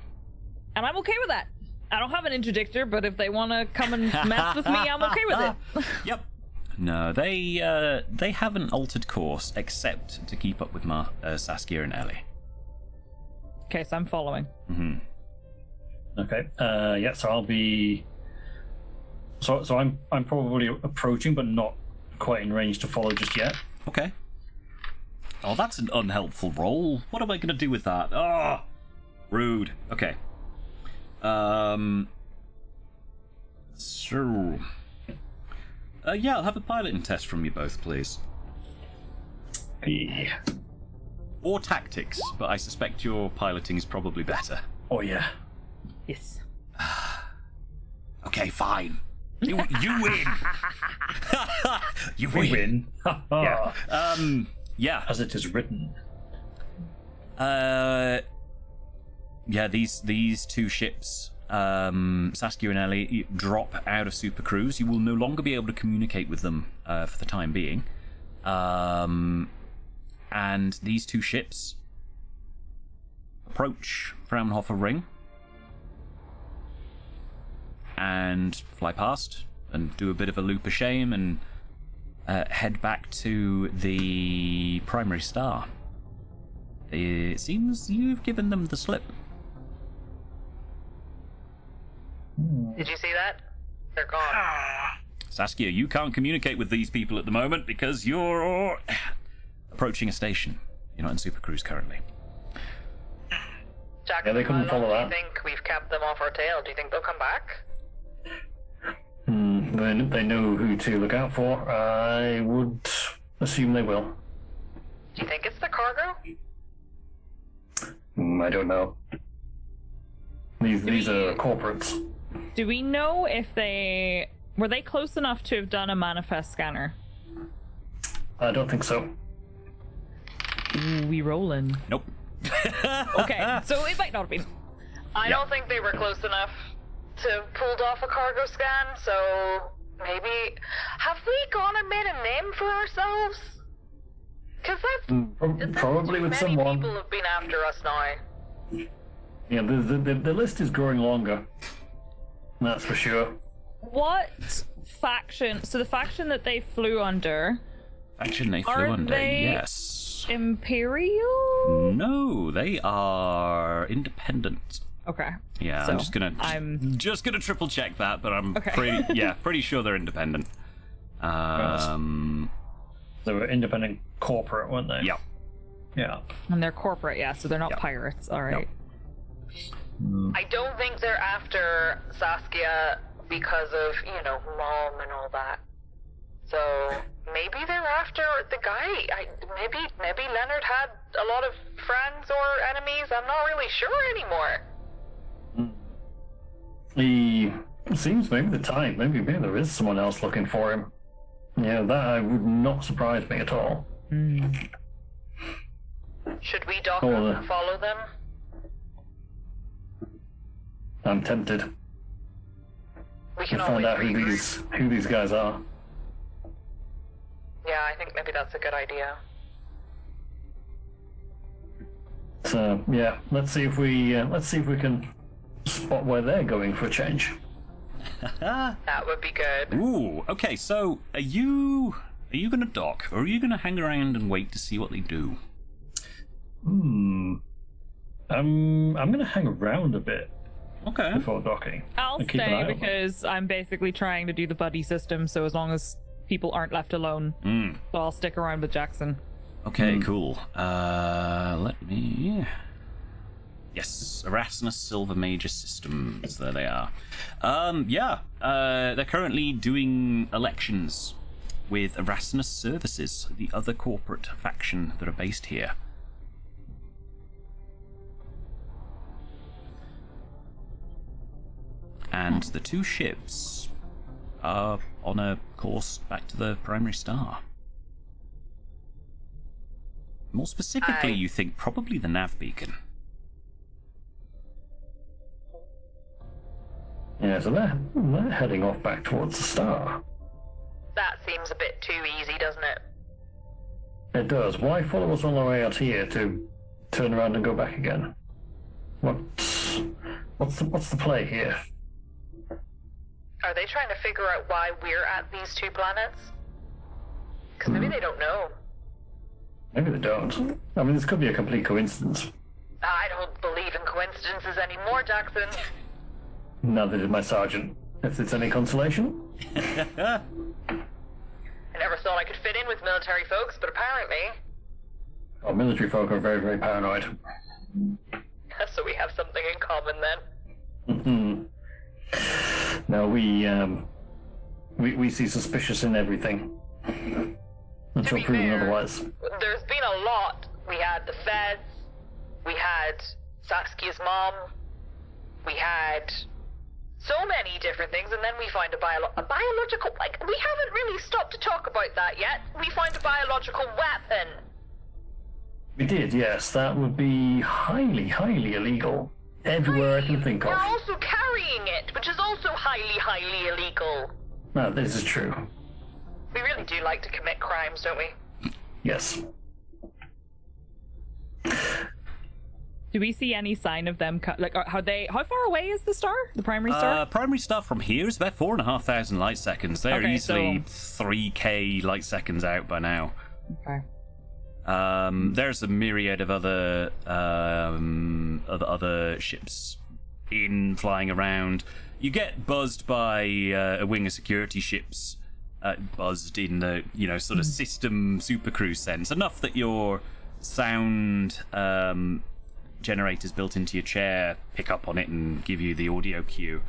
And I'm okay with that. I don't have an interdictor, but if they want to come and mess with me, I'm okay with it. Yep. No, they haven't altered course except to keep up with Saskia and Ellie. Okay, so I'm following. Mm-hmm. Okay. So I'll be. So I'm probably approaching, but not quite in range to follow just yet. Okay. Oh, that's an unhelpful roll. What am I gonna do with that? Ah, rude. Okay. So. Yeah, I'll have a piloting test from you both, please. Yeah. Or tactics, but I suspect your piloting is probably better. Oh yeah. Yes. Okay, fine. You win. You We win. win. Yeah. Yeah. As it is written. Yeah, these two ships, Saskia and Ellie, drop out of Super Cruise. You will no longer be able to communicate with them for the time being. And these two ships approach Fraunhofer Ring and fly past and do a bit of a loop of shame and head back to the primary star. It seems you've given them the slip. Did you see that? They're gone. Saskia, you can't communicate with these people at the moment because you're approaching a station. You're not in Super Cruise currently. Jack, Yeah, they couldn't how long follow do that. you think we've kept them off our tail? Do you think they'll come back? They know who to look out for. I would assume they will. Do you think it's the cargo? I don't know. These are corporates. Do we know if were they close enough to have done a manifest scanner? I don't think so. Ooh, we rolling. Nope. Okay, so it might not have been. I don't think they were close enough to pulled off a cargo scan, so maybe... Have we gone and made a name for ourselves? Because that's Probably with many someone. people have been after us now. Yeah, the list is growing longer. That's for sure. What faction? So the faction that they flew under, Faction they flew Aren't under, they- yes. Imperial? No, they are independent. Okay. Yeah, So, I'm just gonna triple check that, but I'm Okay. pretty sure they're independent. They were independent corporate, weren't they? Yeah. Yeah. And they're corporate, yeah, so they're not Yep. pirates. All right. I don't think they're after Saskia because of, Mom and all that. So maybe they're after the guy. Maybe Leonard had a lot of friends or enemies. I'm not really sure anymore. He seems maybe the type. Maybe there is someone else looking for him. Yeah, that would not surprise me at all. Should we dock Oh, up and follow them? I'm tempted We to can find always out regroup. who these guys are. Yeah, I think maybe that's a good idea. So yeah, let's see if we can spot where they're going for a change. That would be good. Ooh, okay, so are you gonna dock, or are you gonna hang around and wait to see what they do? I'm gonna hang around a bit Okay. before docking. I'll And keep an eye stay on them. because I'm basically trying to do the buddy system, so as long as people aren't left alone. So I'll stick around with Jackson. Okay, cool. Let me... Yes, Erasmus Silver Major Systems. There they are. They're currently doing elections with Erasmus Services, the other corporate faction that are based here. And the two ships are on a course back to the primary star. More specifically, you think probably the nav beacon. Yeah, so they're heading off back towards the star. That seems a bit too easy, doesn't it? It does. Why follow us all the way out here to turn around and go back again? What's the play here? Are they trying to figure out why we're at these two planets? Because maybe they don't know. Maybe they don't. I mean, this could be a complete coincidence. I don't believe in coincidences anymore, Jackson. Neither did my sergeant. If it's any consolation. I never thought I could fit in with military folks, but apparently... Oh, military folk are very, very paranoid. So we have something in common then. No, we see suspicious in everything. Until proven otherwise. There's been a lot. We had the feds, we had Saskia's mom, we had so many different things, and then we find a biological... Like, we haven't really stopped to talk about that yet. We find a biological weapon. We did, yes. That would be highly, highly illegal. Everywhere I can think of. We're also carrying it, which is also highly, highly illegal. No, this is true. We really do like to commit crimes, don't we? Yes. Do we see any sign of them? How far away is the star? The primary star? Primary star from here is about 4,500 light seconds. They're Okay, easily 3k light seconds out by now. Okay. There's a myriad of other ships flying around. You get buzzed by a wing of security ships, buzzed in the sort of system supercruise sense, enough that your sound generators built into your chair pick up on it and give you the audio cue.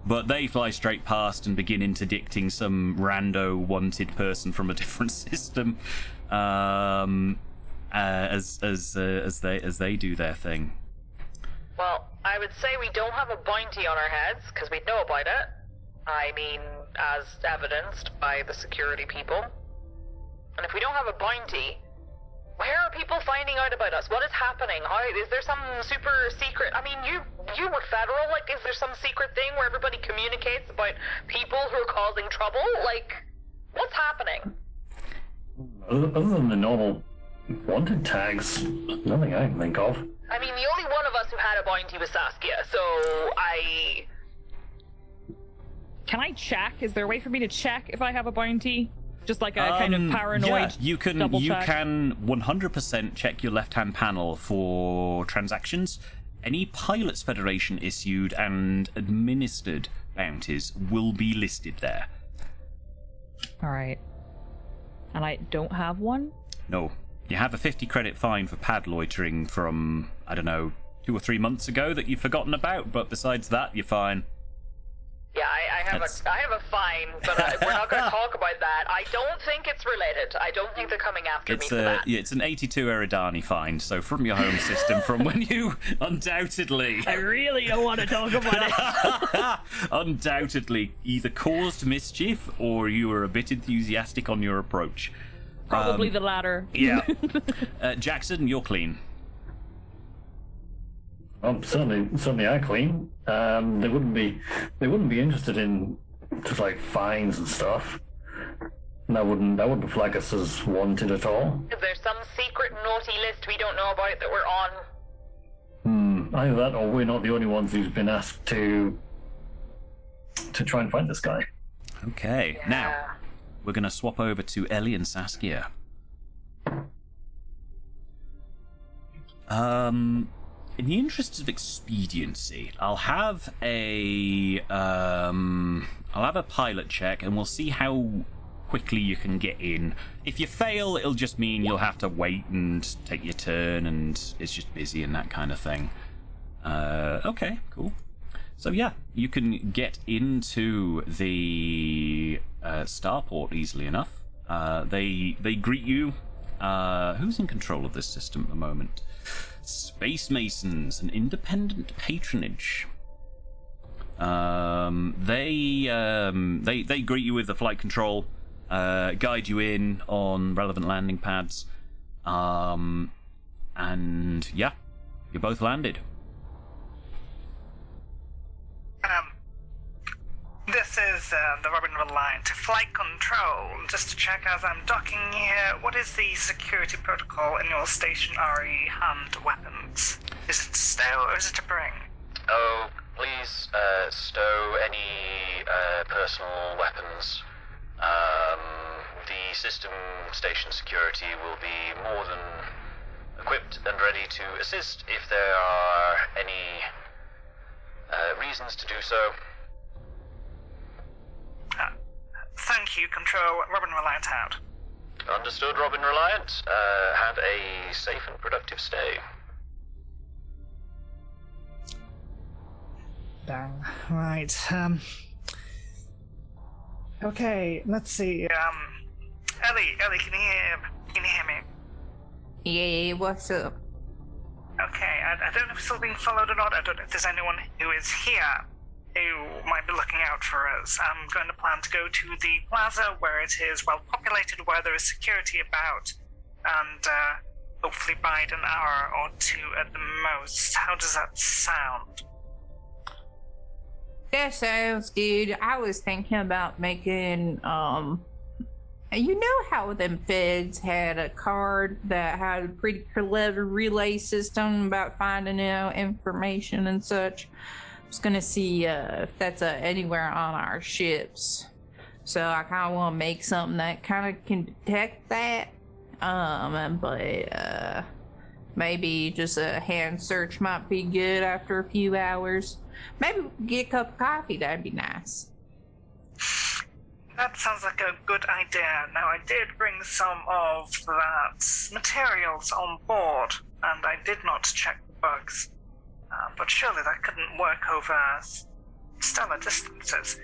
But they fly straight past and begin interdicting some rando wanted person from a different system, as they do their thing. Well, I would say we don't have a bounty on our heads, because we'd know about it. I mean, as evidenced by the security people. And if we don't have a bounty, where are people finding out about us? What is happening? Is there some super secret... I mean, you were federal. Like, is there some secret thing where everybody communicates about people who are causing trouble? Like, what's happening? Other than the normal wanted tags, nothing I can think of. I mean, the only one of us who had a bounty was Saskia, so Can I check? Is there a way for me to check if I have a bounty? Just like a kind of paranoid Yeah, you can double check? 100% check your left-hand panel for transactions. Any Pilots Federation issued and administered bounties will be listed there. Alright. And I don't have one? No. You have a 50 credit fine for pad loitering from, I don't know, 2 or 3 months ago that you've forgotten about, but besides that, you're fine. yeah, I have a fine, but we're not going to talk about that. I don't think it's related. I don't think they're coming after me for that. Yeah, it's an 82 Eridani fine, so from your home system, from when you undoubtedly... I really don't want to talk about it. undoubtedly either caused mischief or you were a bit enthusiastic on your approach. Probably the latter. Yeah. Jackson, you're clean. Certainly I clean. They wouldn't be interested in just like fines and stuff. That wouldn't flag us as wanted at all. Is there some secret naughty list we don't know about that we're on? Either that or we're not the only ones who's been asked to try and find this guy. Okay, Yeah. now we're going to swap over to Ellie and Saskia. In the interest of expediency, I'll have a pilot check, and we'll see how quickly you can get in. If you fail, it'll just mean you'll have to wait and take your turn, and it's just busy and that kind of thing. Okay, cool. So yeah, you can get into the starport easily enough. They greet you. Who's in control of this system at the moment? Space Masons, an independent patronage. They greet you with the flight control, guide you in on relevant landing pads, and yeah, you're both landed. This is the Robin Reliant flight control. Just to check as I'm docking here, what is the security protocol in your stationary hand weapons? Is it to stow or is it to bring? Oh, please stow any personal weapons. The system station security will be more than equipped and ready to assist if there are any reasons to do so. Thank you, Control. Robin Reliant out. Understood, Robin Reliant. Have a safe and productive stay. Bang. Right. Okay, let's see. Ellie, can you hear me? Yeah, what's up? Okay, I don't know if we're still being followed or not. I don't know if there's anyone who is here who might be looking out for us. I'm going to plan to go to the plaza where it is well populated, where there is security about, and hopefully bide an hour or two at the most. How does that sound? That sounds good. I was thinking about making, you know how them feds had a card that had a pretty clever relay system about finding out information and such? I was gonna see if that's anywhere on our ships. So I kind of want to make something that kind of can detect that. But maybe just a hand search might be good after a few hours. Maybe we could get a cup of coffee. That'd be nice. That sounds like a good idea. Now, I did bring some of that materials on board, and I did not check the bugs. But surely that couldn't work over stellar distances.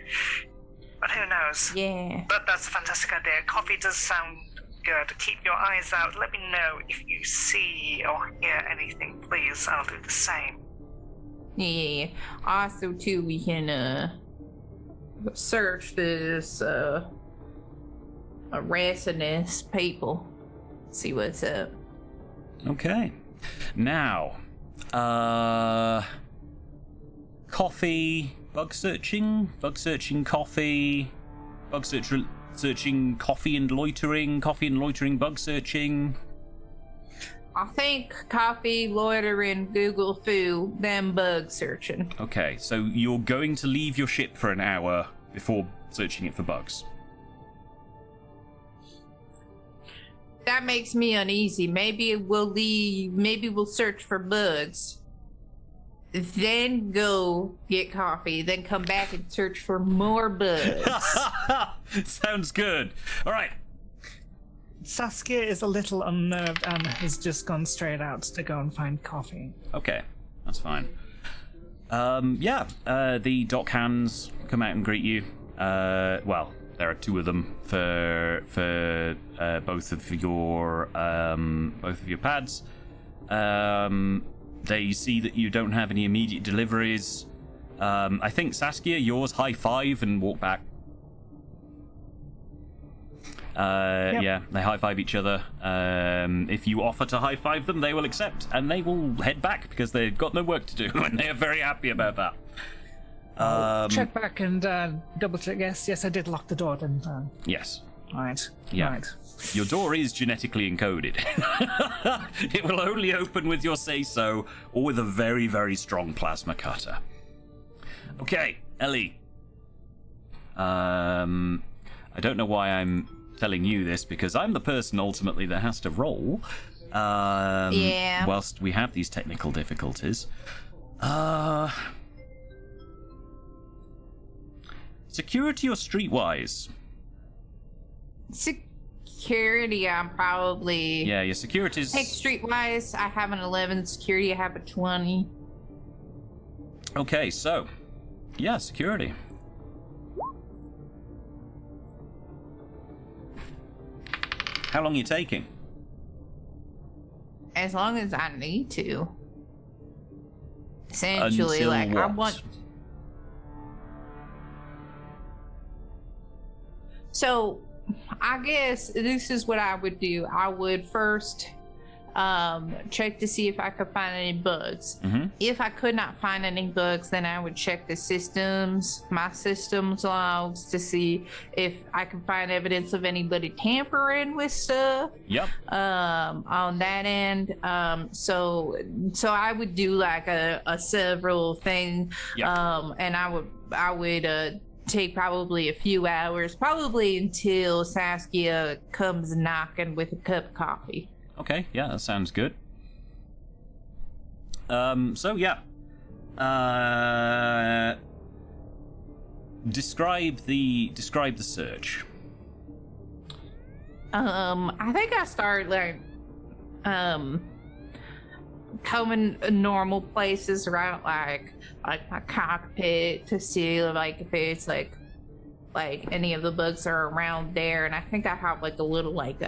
But who knows? Yeah. But that's a fantastic idea. Coffee does sound good. Keep your eyes out. Let me know if you see or hear anything, please. I'll do the same. Yeah. Also, too, we can search this arsonist people. See what's up. Okay. Now, coffee, bug searching coffee, searching coffee and loitering, bug searching. I think coffee, loitering, Google foo, then bug searching. Okay, so you're going to leave your ship for an hour before searching it for bugs. That makes me uneasy. Maybe we'll search for bugs. Then go get coffee, then come back and search for more bugs. Sounds good. All right. Saskia is a little unnerved and has just gone straight out to go and find coffee. Okay, that's fine. The dock hands come out and greet you. Well, there are two of them for both of your pads. They see that you don't have any immediate deliveries. I think Saskia, yours high five and walk back. Yep. Yeah, they high five each other. If you offer to high five them, they will accept and they will head back because they've got no work to do and they are very happy about that. Check back and double check. Yes, I did lock the door, didn't I? Yes. Right. Yeah. Right. Your door is genetically encoded. It will only open with your say-so or with a very, very strong plasma cutter. Okay, Ellie. I don't know why I'm telling you this because I'm the person ultimately that has to roll. Yeah. Whilst we have these technical difficulties. Security or streetwise? Security, I'm probably. Yeah, your security's... Take streetwise, I have an 11. Security, I have a 20. Okay, so... Yeah, security. How long are you taking? As long as I need to. Essentially, Until like, what? I want. So, I guess this is what I would do. I would first check to see if I could find any bugs. Mm-hmm. If I could not find any bugs, then I would check my systems logs to see if I can find evidence of anybody tampering with stuff. Yep. On that end. So I would do like a several thing. Yep. And I would take probably a few hours, probably until Saskia comes knocking with a cup of coffee. Okay, yeah, that sounds good. So yeah. Describe the search. I think I start like combing normal places around like my cockpit to see like if it's like any of the bugs are around there, and I think I have like a little like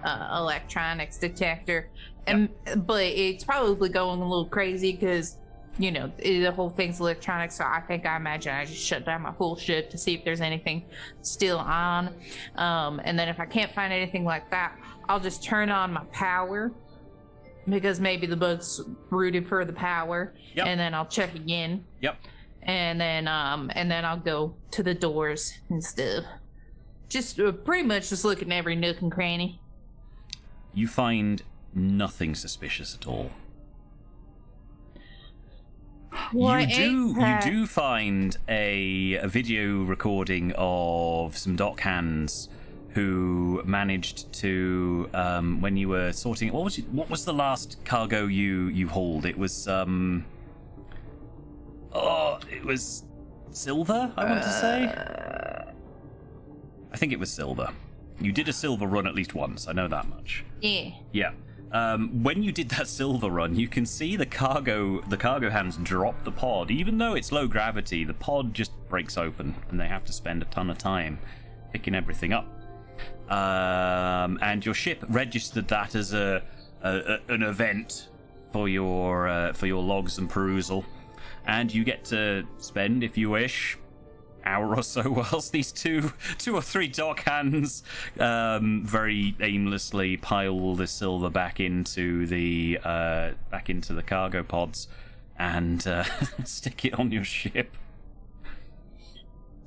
electronics detector, and but it's probably going a little crazy because the whole thing's electronic. So I imagine I just shut down my whole ship to see if there's anything still on, and then if I can't find anything like that, I'll just turn on my power because maybe the bug's rooted for the power. Yep. And then I'll check again. Yep. And then I'll go to the doors and stuff. Just pretty much just looking at every nook and cranny. You find nothing suspicious at all. You do find a video recording of some dockhands who managed to when you were sorting it. What was the last cargo you hauled? It was it was silver, I want to say. I think it was silver. You did a silver run at least once, I know that much. Yeah. Yeah. When you did that silver run, you can see the cargo hands drop the pod. Even though it's low gravity, the pod just breaks open, and they have to spend a ton of time picking everything up. And your ship registered that as an event for your logs and perusal, and you get to spend, if you wish, hour or so whilst these two or three dockhands very aimlessly pile the silver back into the cargo pods and stick it on your ship.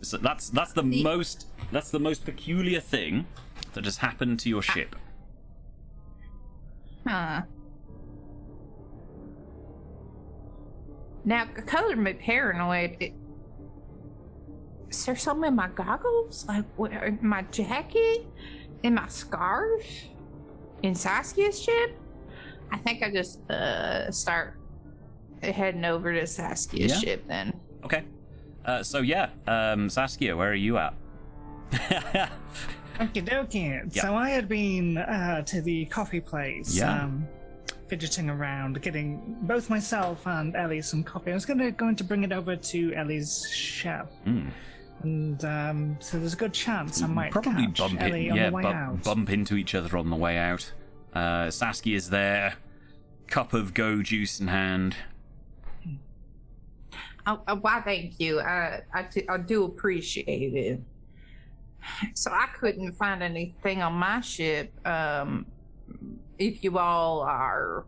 So that's the most peculiar thing that has happened to your ship. Huh. Now, color me paranoid. Is there something in my goggles? Like, in my jacket? In my scarf? In Saskia's ship? I think I just start heading over to Saskia's ship then. Okay. Saskia, where are you at? Okie dokie. Yeah. So I had been to the coffee place, Yeah. fidgeting around, getting both myself and Ellie some coffee. I was going to bring it over to Ellie's ship. Mm. And so there's a good chance I might Probably catch Ellie on the way out. bump into each other on the way out. Saskia's there, cup of go juice in hand. Why, thank you. I do appreciate it. So I couldn't find anything on my ship. If you all are...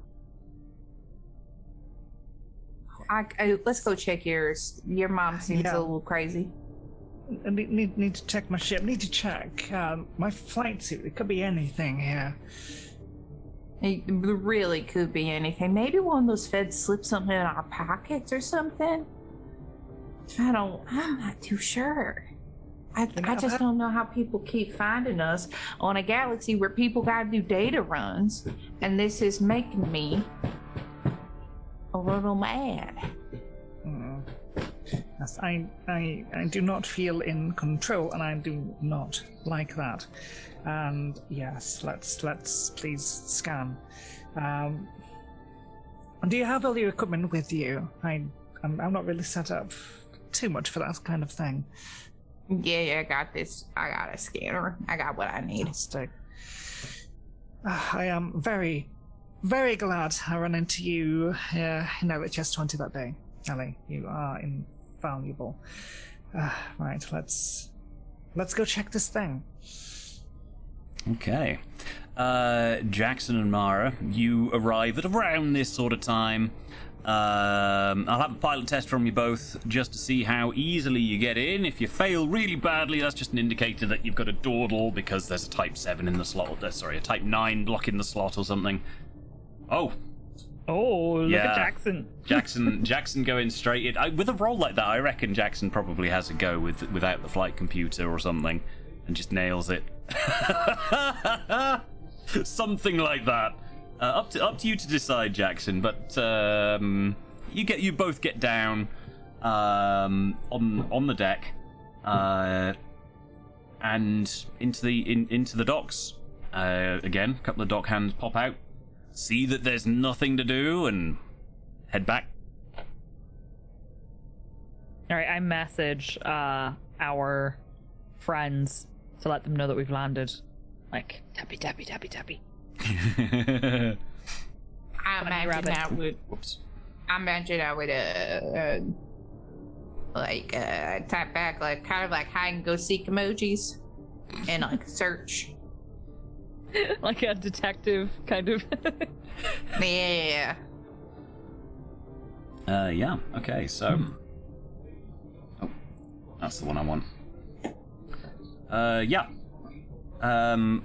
let's go check yours. Your mom seems a little crazy. I need to check my ship. Need to check my flight suit. It could be anything here. It really could be anything. Maybe one of those feds slipped something in our pockets or something. I'm not too sure. I just don't know how people keep finding us on a galaxy where people gotta do data runs, and this is making me a little mad. Yes, I do not feel in control, and I do not like that. And yes, let's please scan. Do you have all your equipment with you? I'm not really set up too much for that kind of thing. Yeah, I got this. I got a scanner. I got what I need. Fantastic. I am very, very glad I ran into you in LHS 20 that day. Ellie, you are invaluable. Right, let's go check this thing. Okay. Jackson and Mara, you arrive at around this sort of time. I'll have a pilot test from you both just to see how easily you get in. If you fail really badly, that's just an indicator that you've got a dawdle because there's a Type 7 in the slot. Sorry, a Type 9 block in the slot or something. Oh, look yeah. at Jackson. Jackson going straight in. With a roll like that, I reckon Jackson probably has a go without the flight computer or something and just nails it. Something like that. Up to you to decide, Jackson. But you both get down on the deck and into the docks. Again, a couple of dock hands pop out, see that there's nothing to do, and head back. All right, I message our friends to let them know that we've landed. Like tappy tappy tappy tappy. I imagine I would. Whoops. I imagine I would type back like kind of like hide and go seek emojis and like search. Like a detective kind of. Yeah. Yeah. Okay. So. Oh, that's the one I want. Yeah.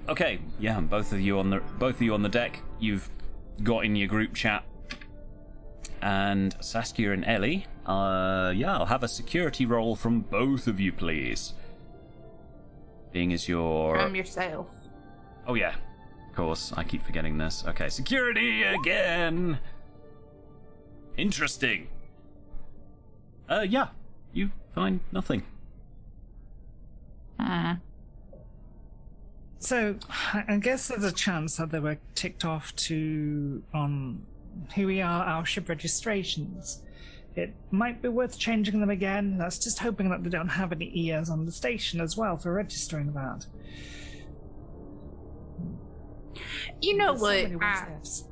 Okay. Yeah. Both of you on the deck. You've got in your group chat. And Saskia and Ellie. Yeah. I'll have a security roll from both of you, please. Being as your. From yourself. Oh yeah. Of course. I keep forgetting this. Okay. Security again. Interesting. Yeah. You find nothing. So, I guess there's a chance that they were ticked off on who we are, our ship registrations. It might be worth changing them again. That's just hoping that they don't have any ears on the station as well for registering that. You know There's what? so many more steps.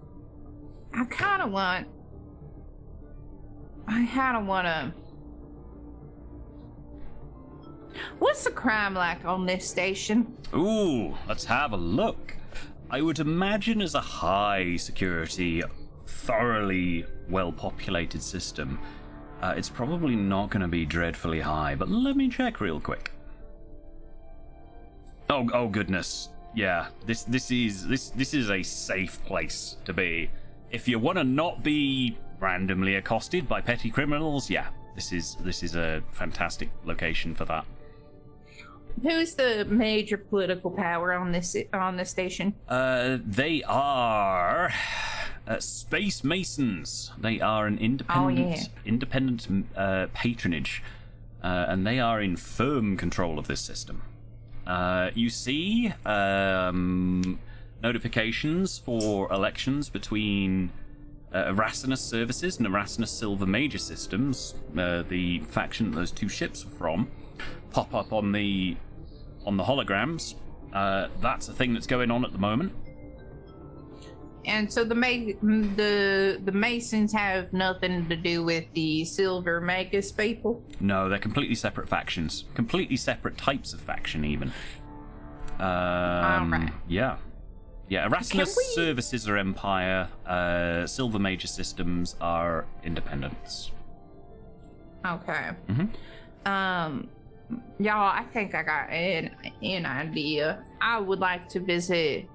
I kind of want to. What's the crime like on this station? Ooh, let's have a look. I would imagine as a high security, thoroughly well-populated system, it's probably not going to be dreadfully high, but let me check real quick. Oh goodness. Yeah, this is a safe place to be. If you want to not be randomly accosted by petty criminals, yeah, this is a fantastic location for that. Who's the major political power on this station? They are Space Masons. They are an independent patronage, and they are in firm control of this system. You see notifications for elections between Erasmus Services and Erasmus Silver Major Systems, the faction that those two ships are from, pop up on the holograms. That's a thing that's going on at the moment. And so the Masons have nothing to do with the Silver Magus people? No, they're completely separate factions. Completely separate types of faction, even. Alright. Yeah. Yeah, Erasmus Services are Empire. Silver Major Systems are Independents. Okay. Mm-hmm. Y'all, I think I got an idea. I would like to visit.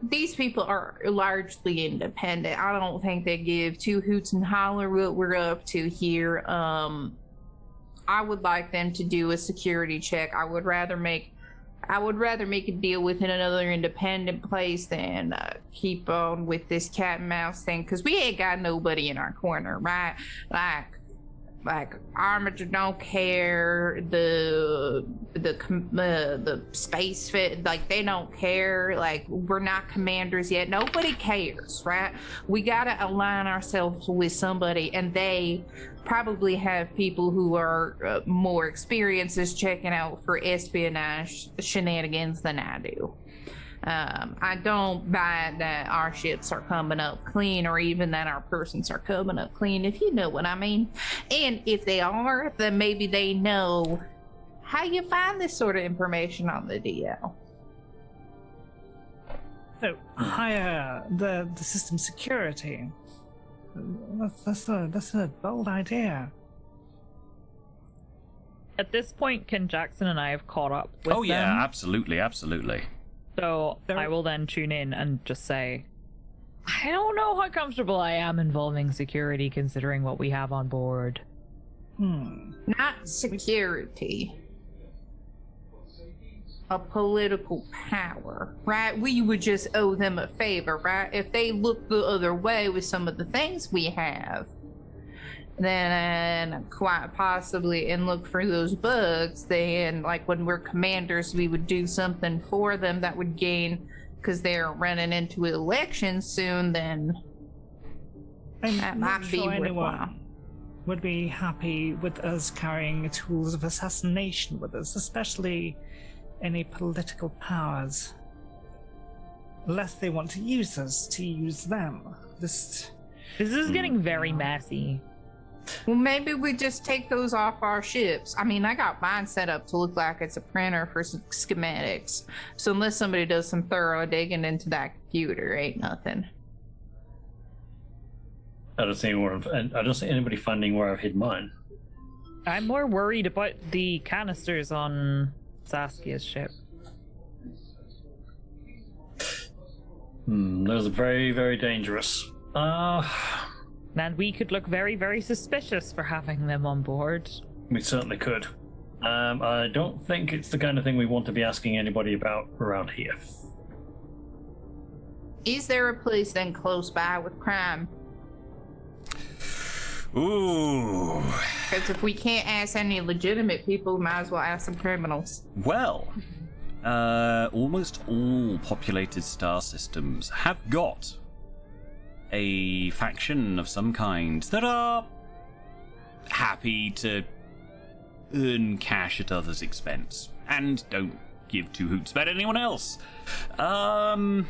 These people are largely independent. I don't think they give two hoots and holler what we're up to here. I would like them to do a security check. I would rather make I would rather make a deal with another independent place than keep on with this cat and mouse thing, because we ain't got nobody in our corner, right? Like Armiger don't care, the space fit, like they don't care, like we're not commanders yet, nobody cares, right? We gotta align ourselves with somebody, and they probably have people who are more experienced as checking out for espionage shenanigans than I do. I don't buy that our ships are coming up clean, or even that our persons are coming up clean, if you know what I mean. And if they are, then maybe they know how you find this sort of information on the DL. So, hire the system security. That's a bold idea. At this point, can Jackson and I have caught up with them? Yeah, absolutely. So I will then tune in and just say, I don't know how comfortable I am involving security considering what we have on board. Not security. A political power, right? We would just owe them a favor, right? If they look the other way with some of the things we have, then quite possibly, and look for those bugs, then like when we're commanders, we would do something for them that would gain, because they're running into elections soon, then that might be worthwhile. Would be happy with us carrying tools of assassination with us, especially any political powers. Unless they want to use us, to use them. This is getting very messy. Well, maybe we just take those off our ships. I mean, I got mine set up to look like it's a printer for some schematics. So unless somebody does some thorough digging into that computer, ain't nothing. I don't see anybody finding where I've hid mine. I'm more worried about the canisters on Saskia's ship. Those are very, very dangerous. And we could look very, very suspicious for having them on board. We certainly could. I don't think it's the kind of thing we want to be asking anybody about around here. Is there a place then close by with crime? Ooh. Because if we can't ask any legitimate people, we might as well ask some criminals. Well, almost all populated star systems have got a faction of some kind that are happy to earn cash at others' expense and don't give two hoots about anyone else. I'm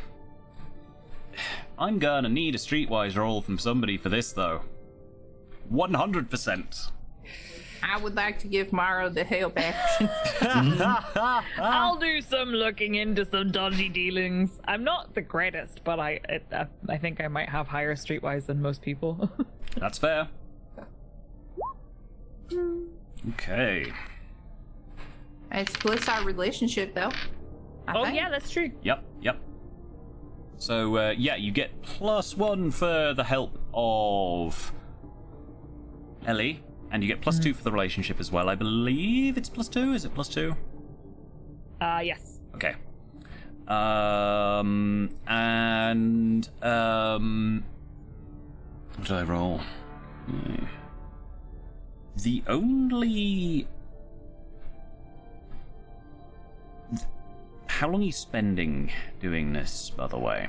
gonna need a streetwise roll from somebody for this, though. 100%. I would like to give Mara the help action. I'll do some looking into some dodgy dealings. I'm not the greatest, but I think I might have higher streetwise than most people. That's fair. Okay. It splits our relationship, though. I think. Yeah, that's true. Yep. So, you get +1 for the help of Ellie, and you get +2 for the relationship as well. I believe it's +2. Is it +2? Yes. Okay. What did I roll? The only... How long are you spending doing this, by the way?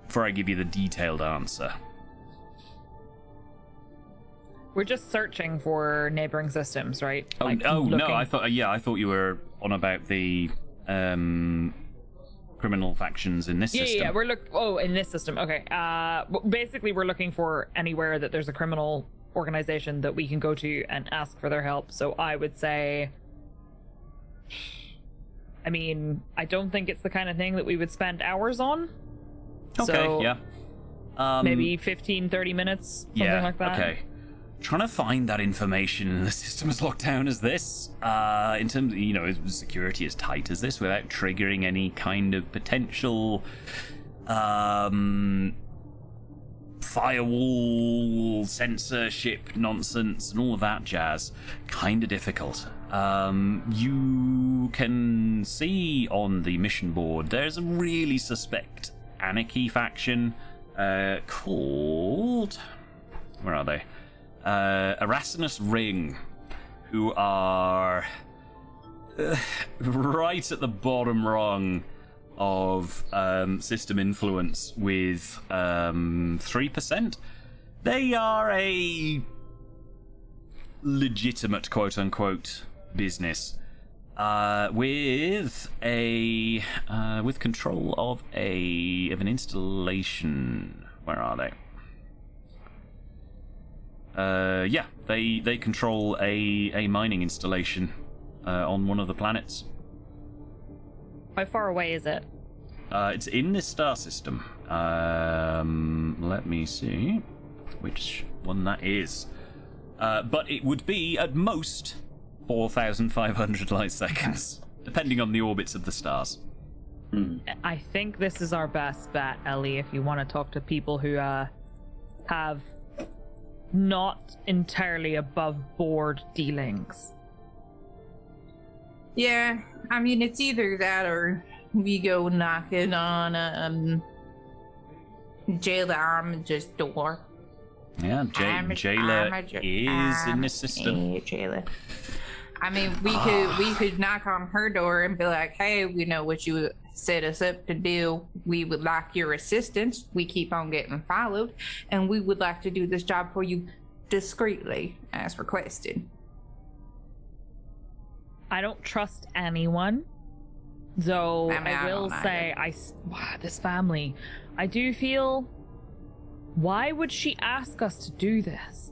Before I give you the detailed answer. We're just searching for neighboring systems, right? No, I thought you were on about the criminal factions in this system. Yeah, in this system. Okay. Basically, we're looking for anywhere that there's a criminal organization that we can go to and ask for their help. So I would say, I mean, I don't think it's the kind of thing that we would spend hours on. Okay, so yeah. Maybe 15, 30 minutes, something like that. Okay. Trying to find that information in the system as locked down as this, in terms of, security as tight as this, without triggering any kind of potential firewall censorship nonsense and all of that jazz. Kind of difficult. You can see on the mission board there's a really suspect anarchy faction called... Where are they? Erasmus Ring, who are right at the bottom rung of system influence with 3%. They are a legitimate quote-unquote business with control of an installation. Where are they? They control a mining installation on one of the planets. How far away is it? It's in this star system. Let me see which one that is. But it would be at most 4,500 light seconds, depending on the orbits of the stars. I think this is our best bet, Ellie, if you want to talk to people who have not entirely above board dealings. Yeah, I mean, it's either that or we go knocking on Jayla Armiger's door. Yeah, Jayla is in this system. Jayla. I mean, we could knock on her door and be like, hey, we know what you set us up to do. We would like your assistance. We keep on getting followed, and we would like to do this job for you discreetly, as requested. I don't trust anyone, though. I will say, this family, I do feel. Why would she ask us to do this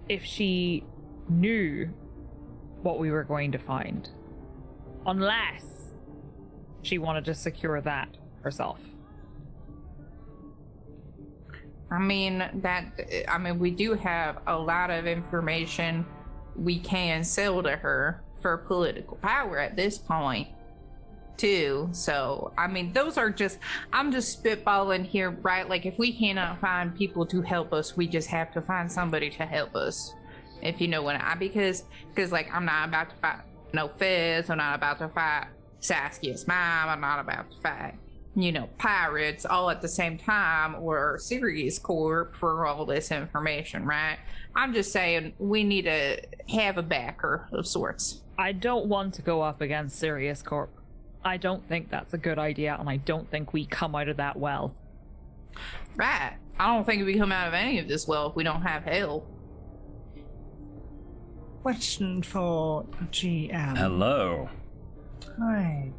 if she knew what we were going to find? Unless she wanted to secure that herself. I mean, we do have a lot of information we can sell to her for political power at this point, too. So, I mean, I'm just spitballing here, right? Like, if we cannot find people to help us, we just have to find somebody to help us. If you know what because like, I'm not about to fight no Fizz, I'm not about to fight Saskia's mom, I'm not about to fight, pirates all at the same time, or Sirius Corp for all this information, right? I'm just saying we need to have a backer of sorts. I don't want to go up against Sirius Corp. I don't think that's a good idea, and I don't think we come out of that well. Right. I don't think we come out of any of this well if we don't have help. Question for GM. Hello. Hi.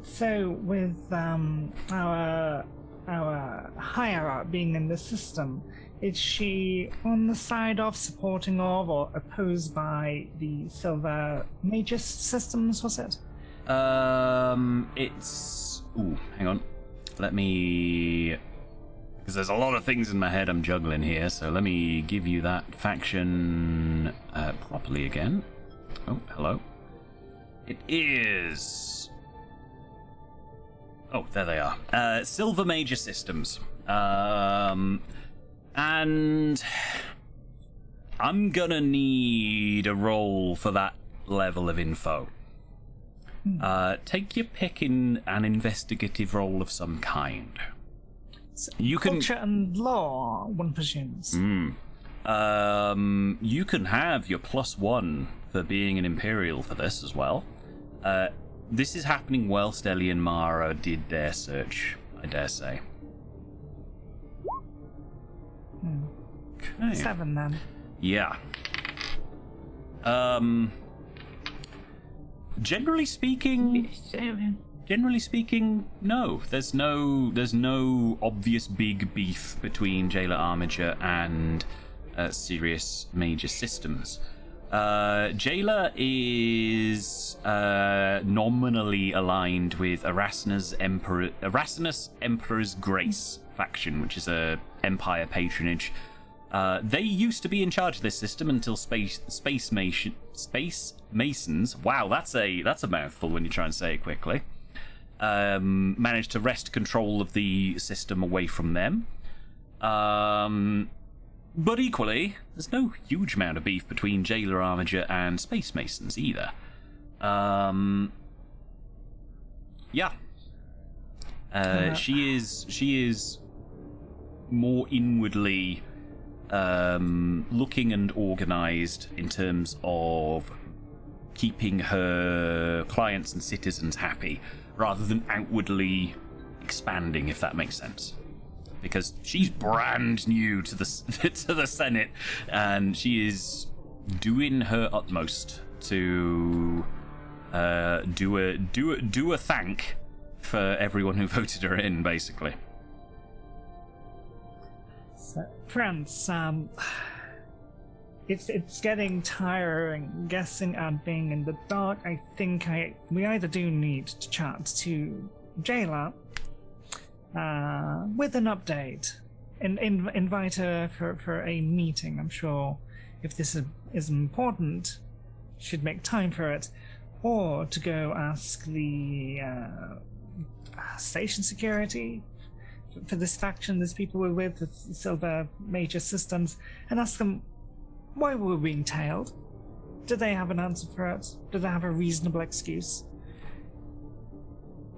So with our higher up being in the system, is she on the side of, supporting of, or opposed by the Silver Magus systems, was it? It's... Ooh, hang on. Let me... Because there's a lot of things in my head I'm juggling here, so let me give you that faction properly again. Oh, hello. It is... Oh, there they are. Silver Major Systems. And... I'm gonna need a roll for that level of info. Take your pick in an investigative role of some kind. You can culture and law, one presumes. You can have your +1 for being an Imperial for this as well. This is happening whilst Ellie and Mara did their search, I dare say. Okay. 7 then. Yeah. Generally speaking, no. There's no obvious big beef between Jayla Armiger and Sirius Major Systems. Jayla is nominally aligned with Erasmus Emperor's Grace faction, which is a Empire patronage. They used to be in charge of this system until Space Masons. Wow, that's a mouthful when you try and say it quickly. Managed to wrest control of the system away from them. But equally, there's no huge amount of beef between Jailer Armiger and Space Masons either. Yeah. She is more inwardly looking and organized in terms of keeping her clients and citizens happy, rather than outwardly expanding, if that makes sense. Because she's brand new to the to the Senate, and she is doing her utmost to do a thank for everyone who voted her in, basically. So, friends, it's getting tiring guessing and being in the dark. I think we either do need to chat to Jayla with an update, and invite her for a meeting. I'm sure if this is important, she'd make time for it, or to go ask the station security for this faction, these people we're with, the Silver Major Systems, and ask them why we're being tailed. Do they have an answer for it? Do they have a reasonable excuse?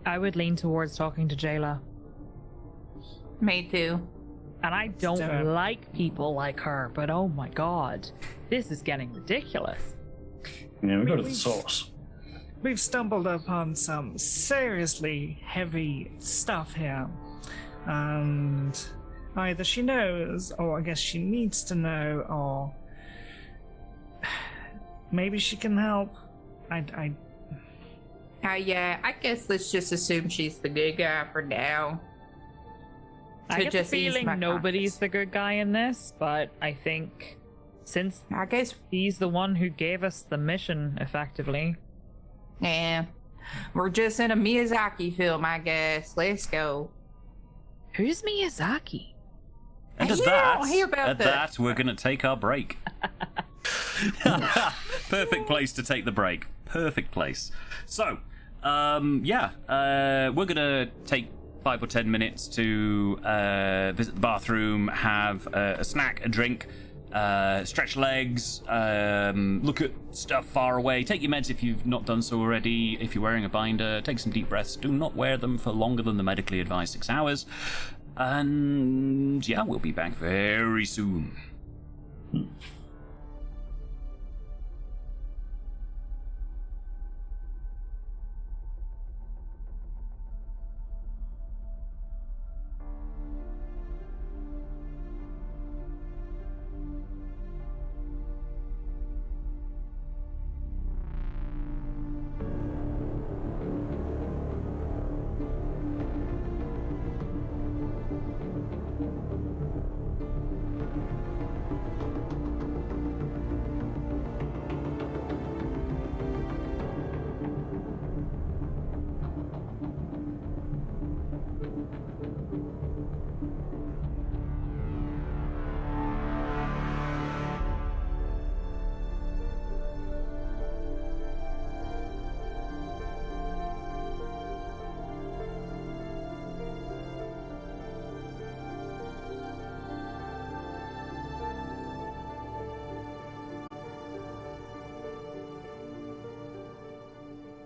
I would lean towards talking to Jayla. Me too. And I don't like people like her, but oh my god, this is getting ridiculous. Yeah, we go to the source. We've stumbled upon some seriously heavy stuff here, and either she knows, or I guess she needs to know, or maybe she can help. Yeah, I guess let's just assume she's the good guy for now. I get the feeling nobody's the good guy in this, but I think since he's the one who gave us the mission, effectively. Yeah, we're just in a Miyazaki film, I guess. Let's go. Who's Miyazaki? And at that, we're going to take our break. Perfect place to take the break. Perfect place. So, we're going to take 5 or 10 minutes to visit the bathroom, have a snack, a drink, stretch legs, look at stuff far away, take your meds if you've not done so already. If you're wearing a binder, take some deep breaths. Do not wear them for longer than the medically advised 6 hours. And yeah, we'll be back very soon.